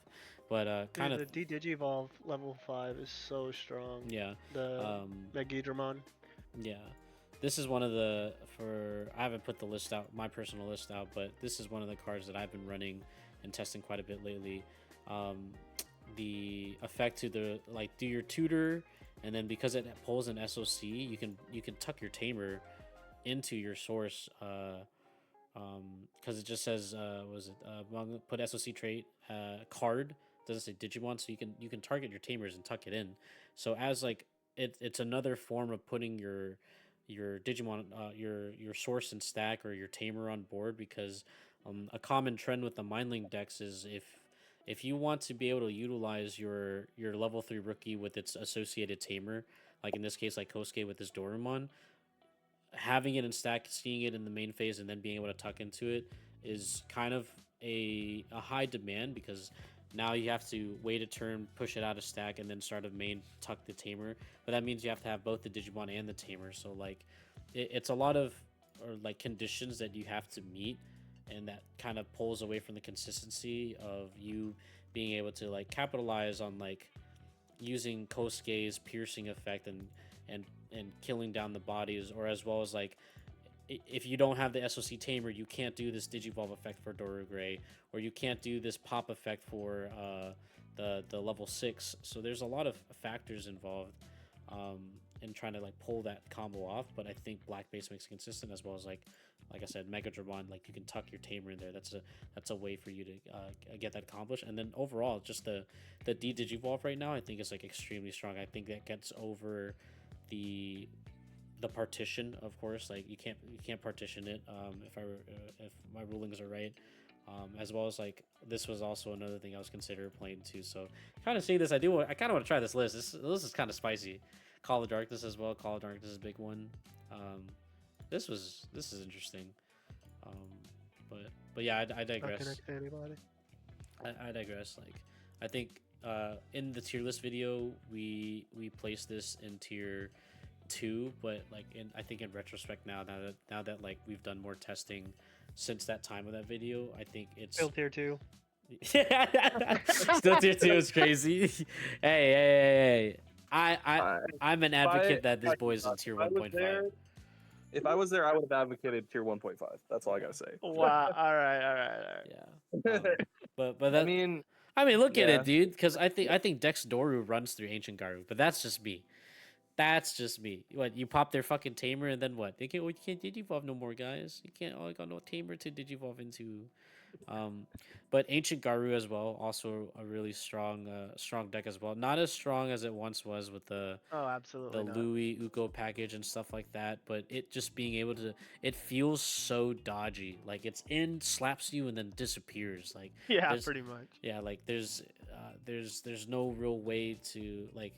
But kind of the de-digivolve level 5 is so strong. yeah. The Megidramon. Yeah. This is one of the I haven't put the list out, my personal list out, but this is one of the cards that I've been running and testing quite a bit lately. The effect to the like do your tutor, and then because it pulls an SOC, you can tuck your tamer into your source, because it just says put SOC trait card, doesn't say Digimon, so you can target your tamers and tuck it in. So as like it's another form of putting your Digimon, your source and stack or your tamer on board, because a common trend with the Mindling decks is if you want to be able to utilize your level 3 rookie with its associated tamer, like in this case like Kosuke with his Dorumon, having it in stack, seeing it in the main phase, and then being able to tuck into it is kind of a high demand, because now you have to wait a turn, push it out of stack, and then start a main, tuck the tamer. But that means you have to have both the Digimon and the tamer. So like it's a lot of like conditions that you have to meet, and that kind of pulls away from the consistency of you being able to like capitalize on like using Kosuke's piercing effect and killing down the bodies, or as well as like if you don't have the SOC tamer, you can't do this Digivolve effect for Dorugray, or you can't do this pop effect for the level 6. So there's a lot of factors involved in trying to like pull that combo off. But I think black base makes it consistent, as well as like I said, Megadramon, like you can tuck your tamer in there. That's a way for you to get that accomplished. And then overall, just the de-digivolve right now, I think is like extremely strong. I think that gets over the partition, of course. Like you can't partition it if my rulings are right. As well as like this was also another thing I was considering playing too. So kind of see this, I kind of want to try this list. This is kind of spicy. Call of Darkness as well. Call of Darkness is a big one. This is interesting. But yeah, I digress. Not connect to anybody. I digress. Like I think in the tier list video we placed this in tier 2, but like I think in retrospect now that like we've done more testing since that time of that video, I think it's Still tier 2. Still tier 2 is crazy. hey. I'm an advocate that this boy is in tier 1.5. If I was there, I would have advocated tier 1.5. That's all I gotta say. Wow. All right. Yeah. But that, I mean, look at it, dude. Because I think Dex Doru runs through Ancient Garu, but that's just me. What, you pop their fucking tamer and then what? You can't digivolve no more, guys. You can't. Oh, I got no tamer to digivolve into. But Ancient Garu as well, also a really strong deck as well. Not as strong as it once was with the absolutely the Louis Uko package and stuff like that. But it just being able to, it feels so dodgy. Like it's in, slaps you, and then disappears. Like pretty much. Yeah, like there's no real way to like.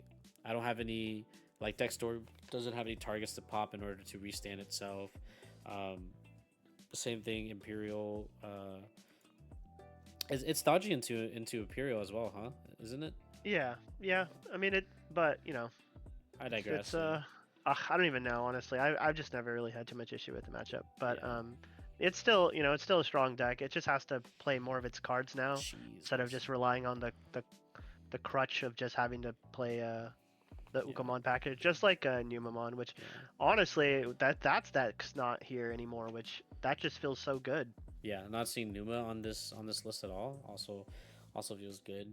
I don't have any. Like Dextor doesn't have any targets to pop in order to restand itself. Same thing, Imperial. It's dodgy into Imperial as well, huh? Isn't it? Yeah. I mean it, but you know. I digress. It's I don't even know, honestly. I've just never really had too much issue with the matchup, but it's still a strong deck. It just has to play more of its cards now, instead of just relying on the crutch of just having to play the Ukamon package, just like Numamon, which honestly that's not here anymore, which that just feels so good. Yeah, not seeing Numa on this list at all. Also also feels good.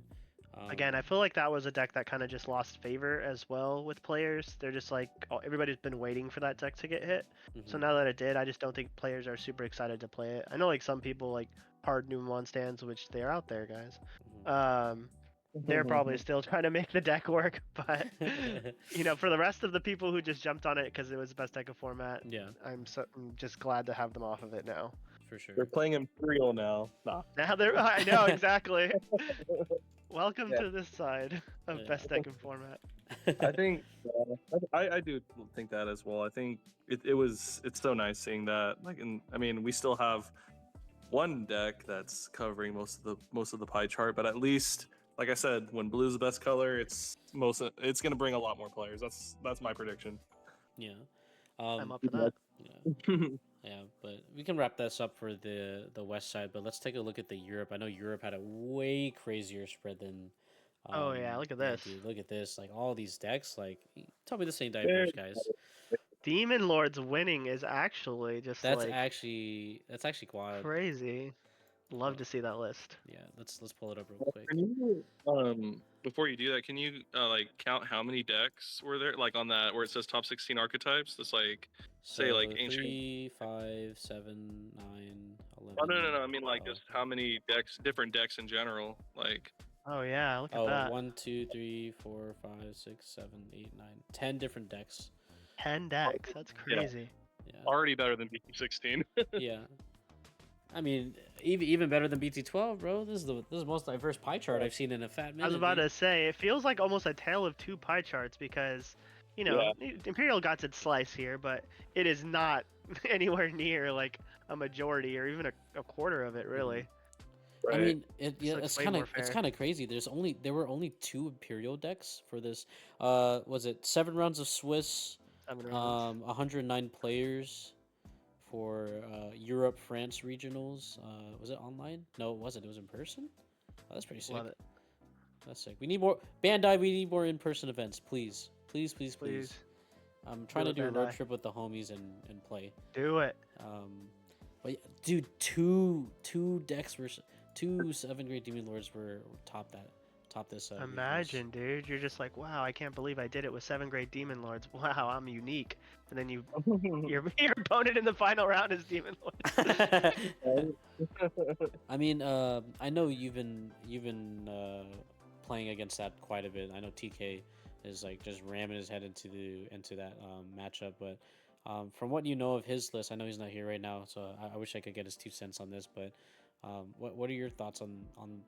Again, I feel like that was a deck that kind of just lost favor as well with players. They're just like, oh, everybody's been waiting for that deck to get hit. So mhm, now that it did, I just don't think players are super excited to play it. I know like some people like hard Numemon stands, which they're out there, guys. Um, they're probably still trying to make the deck work, but mhm. for the rest of the people who just jumped on it because it was the best deck of format, Yeah, I'm just glad to have them off of it now. for sure. They're playing Imperial now. Nah. Now they're, I know exactly. Welcome Yeah. to this side of Yeah. best deck of format. I think I do think that as well. I think it's so nice seeing that. Like, I mean, we still have one deck that's covering most of the pie chart, but at least, like I said, when blue's the best color, it's gonna bring a lot more players. That's my prediction. Yeah. I'm up for that. Yeah. Yeah, but we can wrap this up for the west side. But let's take a look at the Europe. I know Europe had a way crazier spread than. Oh yeah, look at this. Dude, look at this! Like all these decks. Like, tell me this ain't Very diverse, guys. Demon Lord's winning is actually just That's like actually wild. crazy. Love Uh, to see that list. Yeah, let's pull it up real quick. Can you, before you do that, can you like count how many decks were there, like on that where it says top 16 archetypes? That's like, say, like ancient. 3, 5, 7, 9, 11. Oh no! I mean like 12. just how many different decks in general. Like, Oh yeah, look at Oh, that. 1, 2, 3, 4, 5, 6, 7, 8, 9, 10 different decks. 10 decks. That's crazy. Yeah. already better than BT16. Yeah. I mean, even better than BT12, bro. This is the most diverse pie chart I've seen in a fat minute. I was about dude. to say it feels like almost a tale of two pie charts because, Imperial got its slice here, but it is not anywhere near like a majority or even a quarter of it really. I mean, It's, yeah, like, it's way kind more of it's fair. kind of crazy. There were only 2 Imperial decks for this. Was it 7 rounds of Swiss? 7 rounds. 109 players for Europe France regionals. Was it online? No, it wasn't. It was in person. Oh, that's pretty sick. Love it. That's sick. We need more Bandai. We need more in-person events, please. Please. Please I'm trying Do to it, do a road Bandai. trip with the homies and play. do it. But yeah, dude, two decks were 2 7th grade demon lords were top this. regionals. Imagine, dude. You're just like, wow, I can't believe I did it with 7th grade Demon Lords. Wow, I'm unique. And then your opponent in the final round is Demon Lords. I mean, I know you've been playing against that quite a bit. I know TK is like just ramming his head into that matchup. But from what you know of his list, I know he's not here right now, so I wish I could get his 2 cents on this. But what are your thoughts on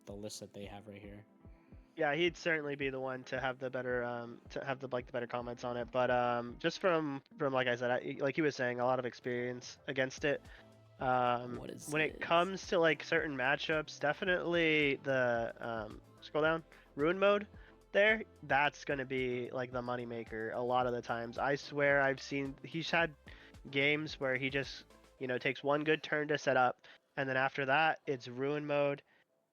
the list that they have right here? Yeah, he'd certainly be the one to have the better the better comments on it. But just from like I said, like he was saying, a lot of experience against it. What is When it this? comes to like certain matchups, definitely the scroll down ruin mode there. That's gonna be like the moneymaker a lot of the times. I swear I've seen he's had games where he just takes one good turn to set up, and then after that it's ruin mode,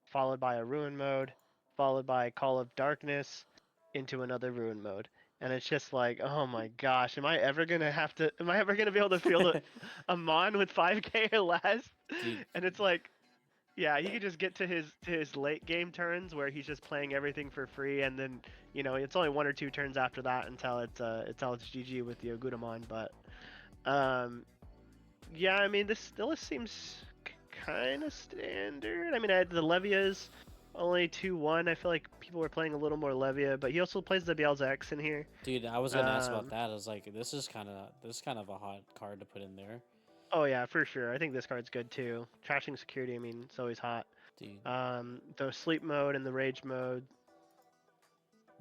followed by a ruin mode, followed by Call of Darkness, into another ruin mode. And it's just like, oh my gosh, am I ever gonna be able to field a Mon with 5k or less? Dude. And it's like, yeah, he could just get to his late game turns where he's just playing everything for free, and then it's only 1 or 2 turns after that until it's GG with the Ogudamon. But yeah, I mean the list seems kind of standard. I mean, the Levia's only 2-1. I feel like people were playing a little more Levia, but he also plays the Bielsa X in here. Dude, I was gonna ask about that. I was like, this is kind of a hot card to put in there, Oh yeah, for sure. I think this card's good too. Trashing security, I mean, it's always hot. dude. The sleep mode and the rage mode.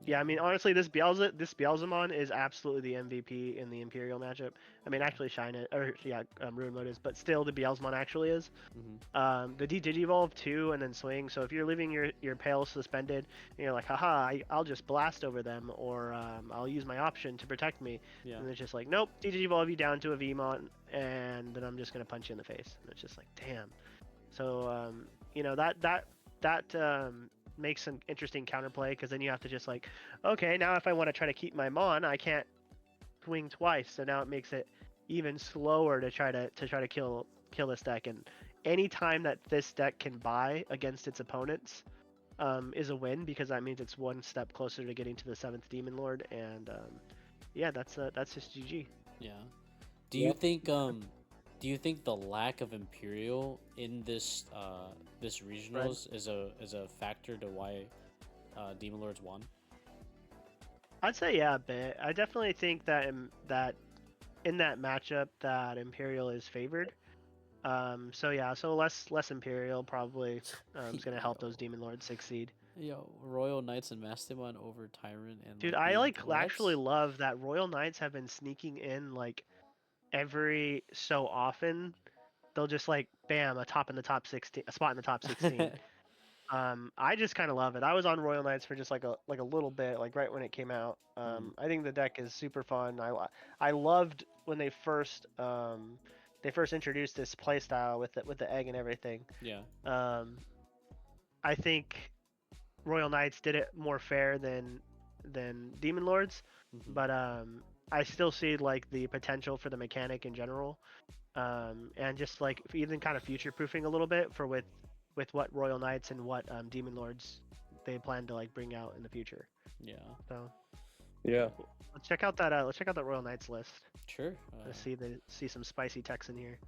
Yeah, I mean, honestly, this Bielsamon is absolutely the MVP in the Imperial matchup. I mean, actually, Ruin mode is, but still, the Bielsamon actually is. Mhm. The Digivolve too, and then swing. So if you're leaving your Pale suspended, and you're like, haha, I'll just blast over them, or I'll use my option to protect me. Yeah. And it's just like, nope, Digivolve you down to a Vmon, and then I'm just gonna punch you in the face. And it's just like, damn. So that makes an interesting counterplay, because then you have to just like, okay, now if I want to try to keep my Mon, I can't swing twice. So now it makes it even slower to try to kill this deck. And any time that this deck can buy against its opponents, is a win because that means it's one step closer to getting to the 7th Demon Lord, and yeah, that's just GG. Yeah. Do you think the lack of Imperial in this this regionals is a factor to why Demon Lords won? I'd say yeah, a bit. I definitely think that in that matchup that Imperial is favored. So yeah, so less Imperial probably is gonna help those Demon Lords succeed. Yo, Royal Knights and Mastodon over Tyrant and Dude, like I what? actually love that Royal Knights have been sneaking in like every so often. They'll just like bam a spot in the top 16. I just kind of love it. I was on Royal Knights for just like a little bit, like right when it came out. I think the deck is super fun. I loved when they first introduced this playstyle with the egg and everything. Yeah. I think Royal Knights did it more fair than Demon Lords, but I still see like the potential for the mechanic in general, and just like even kind of future proofing a little bit for with what Royal Knights and what Demon Lords they plan to like bring out in the future. Yeah. So Yeah. let's check out that Royal Knights list. Sure. Let's see some spicy techs in here.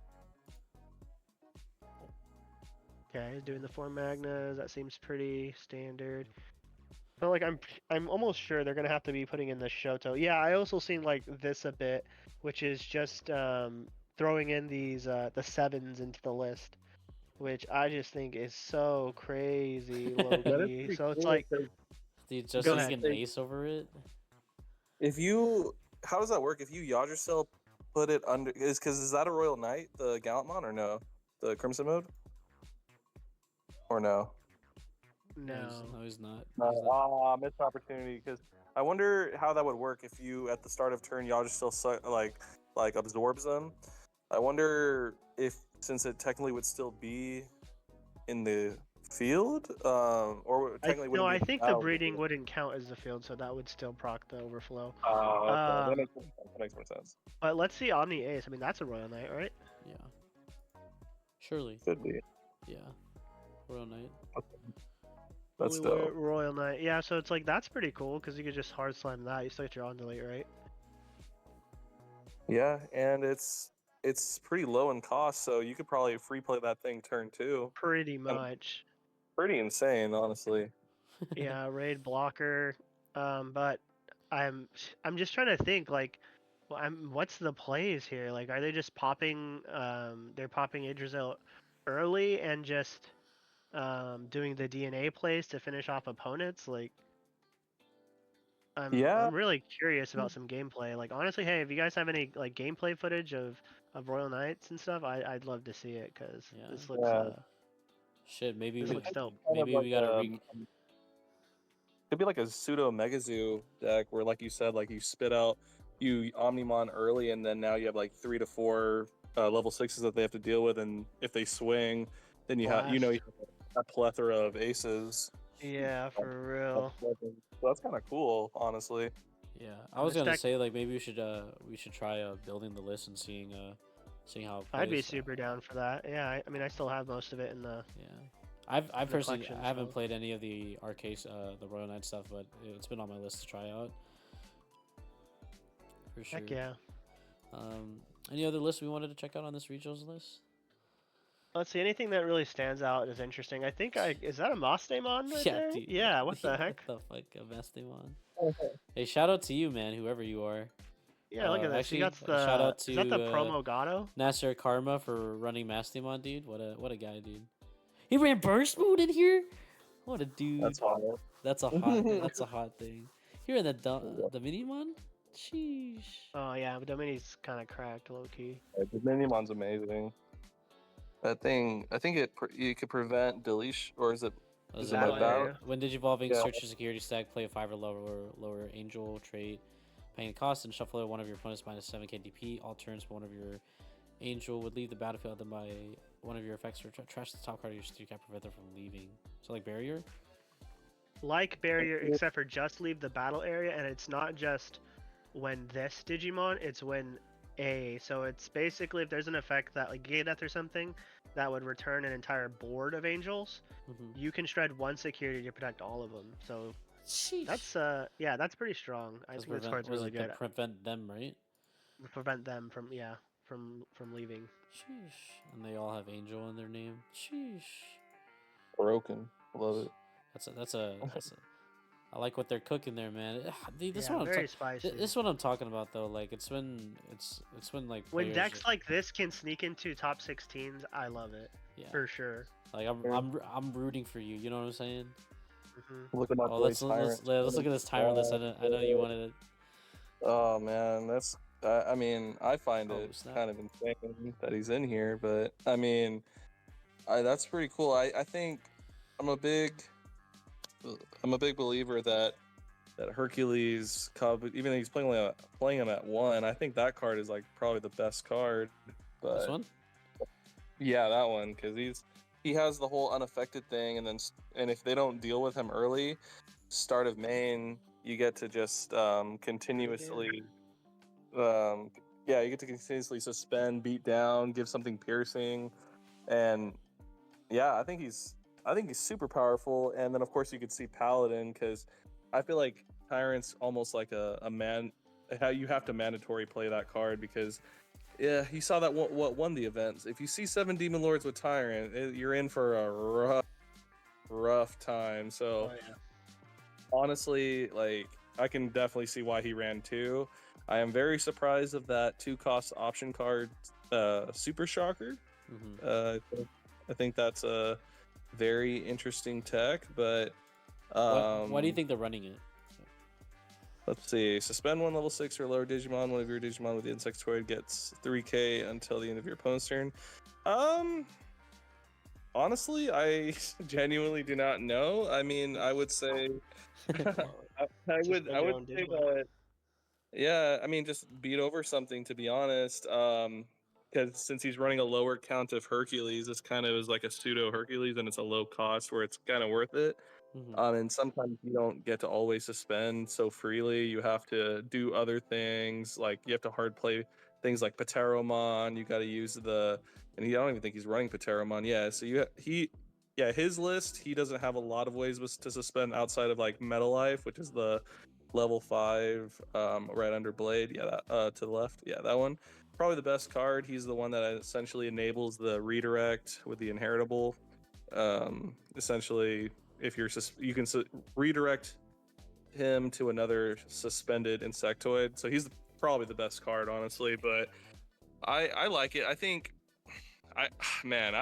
Okay, doing the 4 Magnas. That seems pretty standard. But like I'm almost sure they're gonna have to be putting in the Shoto. Yeah, I also seen like this a bit, which is just throwing in these the 7s into the list, which I just think is so crazy low key. So it's like, Dude, just Go so you ahead. can ace over it. If you, how does that work? If you Yggdrasil put it under, is that a Royal Knight, the Gallantmon, or no? The Crimson mode? Or no? no. No, he's not. Missed opportunity, because I wonder how that would work if you, at the start of turn, Yggdrasil like absorbs them. I wonder if, since it technically would still be in the field, or technically wouldn't be. I think the breeding wouldn't count as the field, so that would still proc the overflow. Okay. That makes more sense. But let's see Omni Ace. I mean, that's a Royal Knight, right? Yeah. Surely. Could be. Yeah. Royal Knight. That's dope. Royal Knight. Yeah, so it's like that's pretty cool because you could just hard slam that. You still get your on delete, right? Yeah, and it's pretty low in cost, so you could probably free play that thing turn 2. Pretty much. Pretty insane, honestly. Yeah, raid blocker. But I'm just trying to think like, what's the plays here? Like, are they just popping? They're popping Yggdrasil early and just doing the DNA plays to finish off opponents. Like, I'm really curious about some gameplay. Like, honestly, hey, if you guys have any like gameplay footage of Royal Knights and stuff, I'd love to see it because this looks shit. Maybe this looks dope. maybe we gotta could be like a pseudo Megazoo deck where, like you said, like you spit out you Omnimon early, and then now you have like 3 to 4 level 6s that they have to deal with, and if they swing, then you have you have a plethora of aces. Yeah, for real. So that's kind of cool, honestly. Yeah, I was gonna say like maybe we should try building the list and seeing how. I'd be super down for that. Yeah, I mean I still have most of it in the. Yeah, I've personally I haven't played any of the arcade the Royal Knight stuff, but it's been on my list to try out. For sure. Heck yeah. Any other lists we wanted to check out on this regionals list? Let's see, anything that really stands out is interesting. I think is that a Mastodon right there? Dude. Yeah, what the heck? What the fuck, a Mastodon? Hey, shout out to you, man, whoever you are. Yeah, look at this. Actually, You got the, shout out to is that the promo Gato? Nasser Karma for running Mastodon, dude. What a guy, dude. He ran burst mode in here. What a dude. That's hot. That's a hot thing. Here in the Minimon. Sheesh. Oh yeah, but Domini's kind of cracked, low key. The Minimon's amazing. That thing, I think you could prevent deletion, or is it? Is that it when digivolving, search your security stack, play a 5 or lower angel trait, paying the cost, and shuffle one of your opponent's minus 7k DP. All turns, one of your angel would leave the battlefield, then by one of your effects or trash the top card of your street cap, prevent them from leaving. So like barrier. Like barrier, except for just leave the battle area, and it's not just when this Digimon, it's when A. So it's basically if there's an effect that like Gale Death or something that would return an entire board of angels, Mm-hmm. you can shred one security to protect all of them. So that's yeah, that's pretty strong. I think this card's was really it to good. prevent them, right? Prevent them from from leaving. Sheesh. And they all have angel in their name. Sheesh. Broken. Love it. That's a I like what they're cooking there, man. Dude, this Yeah, one very spicy. this one I'm talking about though. Like it's when like When players decks like this can sneak into top 16s, I love it yeah. for sure. Like I'm rooting for you. You know what I'm saying? Hmm. Look at my Oh, boy let's Tyrant. look at this Tyrant list. I know you wanted it. Oh man, that's. I mean, I find Oh it snap! kind of insane that he's in here, but I mean, that's pretty cool. I think I'm a big believer that Hercules Cub, even though he's playing him at 1, I think that card is like probably the best card. But This one? yeah, that one, because he has the whole unaffected thing, and if they don't deal with him early, start of main, you get to just continuously, you get to continuously suspend, beat down, give something piercing, and yeah, I think he's super powerful. And then of course you could see Paladin, because I feel like Tyrant's almost like a man. How you have to mandatory play that card, because yeah, you saw that what won the events. If you see 7 Demon Lords with Tyrant, you're in for a rough time. So Oh yeah. honestly, like, I can definitely see why he ran 2. I am very surprised of that 2-cost option card, Super Shocker. Mm-hmm. I think that's a very interesting tech, but Why do you think they're running it? let's see. Suspend 1 level 6 or lower Digimon. One of your Digimon with the Insectoid gets 3k until the end of your opponent's turn. Honestly, I genuinely do not know. I mean, I would say, I would say that, yeah. I mean, just beat over something, to be honest. Because since he's running a lower count of Hercules, this kind of is like a pseudo Hercules, and it's a low cost where it's kind of worth it. Mm-hmm. And sometimes you don't get to always suspend so freely. You have to do other things, like you have to hard play things like Pateromon. You got to use and I don't even think he's running Pateromon. Yeah, so his list, he doesn't have a lot of ways to suspend outside of like Metal Life, which is the level 5, right under Blade. Yeah, that, to the left. Yeah, that one. Probably the best card. He's the one that essentially enables the redirect with the inheritable. Essentially, if you can redirect him to another suspended insectoid. So he's probably the best card, honestly. But I like it. I think I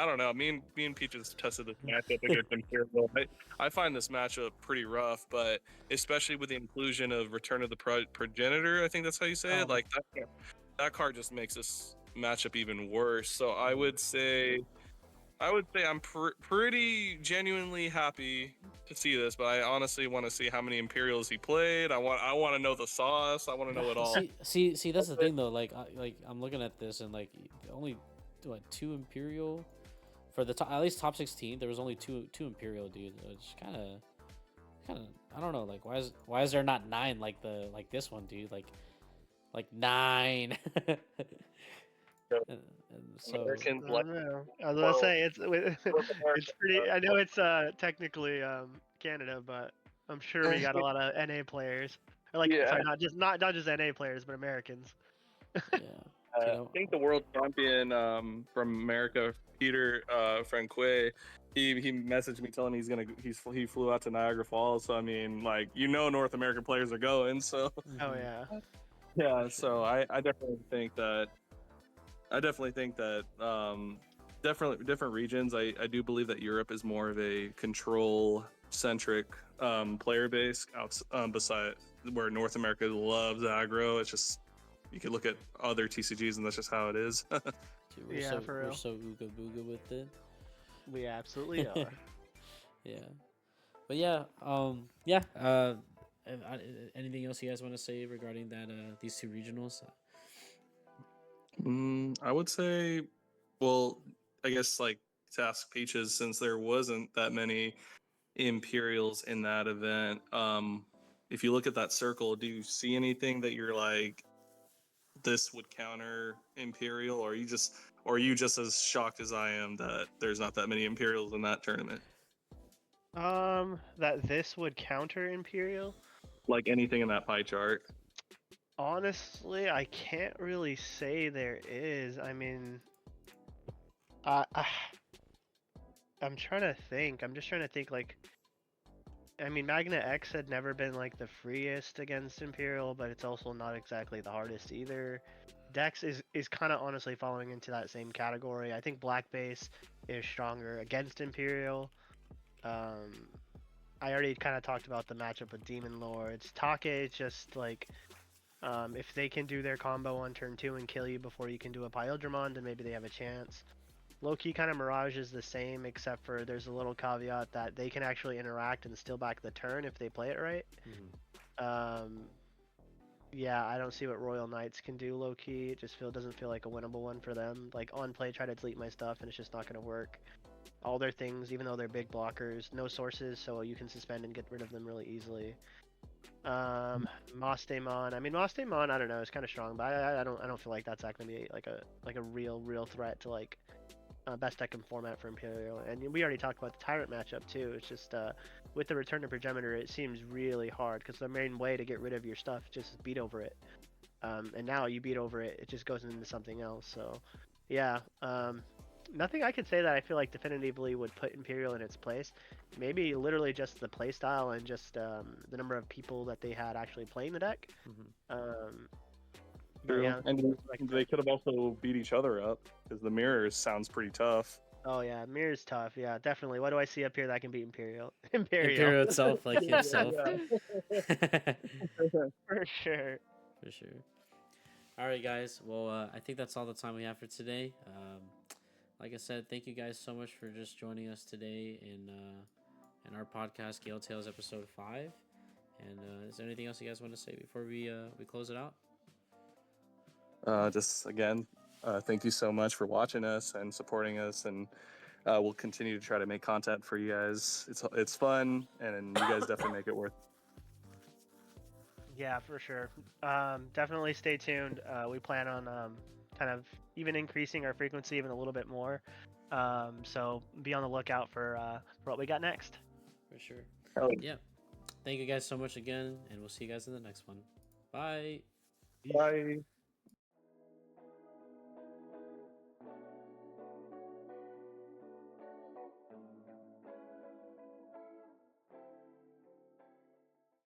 don't know. Me and Peaches tested this matchup against Imperial. I find this matchup pretty rough, but especially with the inclusion of Return of the Progenitor, I think that's how you say it. Like that card just makes this matchup even worse. So I would say I'm pretty genuinely happy to see this, but I honestly want to see how many Imperials he played. I want to know the sauce. I want to know it all. See, that's the thing though. Like I'm looking at this and like only 2 Imperial for the top, at least top 16. There was only two Imperial, dude. Which kind of I don't know. Like why is there not 9 like this one, dude? Like 9. And so Americans I don't know. I was gonna say it's pretty. I know it's technically Canada, but I'm sure we got a lot of NA players. Or like, Yeah. sorry, not just NA players, but Americans. yeah. I think the world champion from America, Peter Franque, he messaged me telling me he flew out to Niagara Falls. So I mean, like, North American players are going. So Oh yeah. yeah. So I definitely think that. Definitely different regions. I do believe that Europe is more of a control-centric player base, beside where North America loves aggro. It's just, you can look at other TCGs and that's just how it is. Dude, Yeah, for real. We're so ooga booga with it. We absolutely are. Yeah, but yeah, anything else you guys want to say regarding that? These 2 regionals. I would say, well, I guess, like, to ask Peaches, since there wasn't that many Imperials in that event, if you look at that circle, do you see anything that you're like, this would counter Imperial, or are you just as shocked as I am that there's not that many Imperials in that tournament? That this would counter Imperial. Like anything in that pie chart. Honestly, I can't really say there is. I mean, I'm trying to think. I'm just trying to think like. I mean, Magna X had never been like the freest against Imperial, but it's also not exactly the hardest either. Dex is kind of honestly falling into that same category. I think Black Base is stronger against Imperial. I already kind of talked about the matchup with Demon Lords. Take is just like, if they can do their combo on turn 2 and kill you before you can do a Pyldramon, then maybe they have a chance. Low-key kind of Mirage is the same, except for there's a little caveat that they can actually interact and steal back the turn if they play it right. Yeah, I don't see what Royal Knights can do low-key. It just doesn't feel like a winnable one for them. Like, on play, try to delete my stuff, and it's just not going to work. All their things, even though they're big blockers, no sources, so you can suspend and get rid of them really easily. Mostemon. I mean, Mostemon, I don't know, it's kind of strong, but I don't feel like that's not going to be like a real threat to like best deck in format for Imperial. And we already talked about the Tyrant matchup too. It's just with the return to Progenitor, it seems really hard because the main way to get rid of your stuff is just beat over it. And now you beat over it, it just goes into something else. So yeah, nothing I could say that I feel like definitively would put Imperial in its place. Maybe literally just the playstyle and just the number of people that they had actually playing the deck. True. Yeah, And they could have also beat each other up because the mirrors sounds pretty tough. oh yeah, Mirror's tough. Yeah, definitely. What do I see up here that can beat Imperial? Imperial itself, like himself. For sure. For sure. All right, guys. Well, I think that's all the time we have for today. Like I said, thank you guys so much for just joining us today in our podcast, Gale Tales episode 5. And is there anything else you guys want to say before we close it out? Just again, thank you so much for watching us and supporting us, and we'll continue to try to make content for you guys. It's fun, and you guys definitely make it worth. Yeah, for sure. Definitely stay tuned. We plan on kind of even increasing our frequency even a little bit more. So be on the lookout for what we got next. For sure. Oh. Yeah. Thank you guys so much again, and we'll see you guys in the next one. Bye. Bye.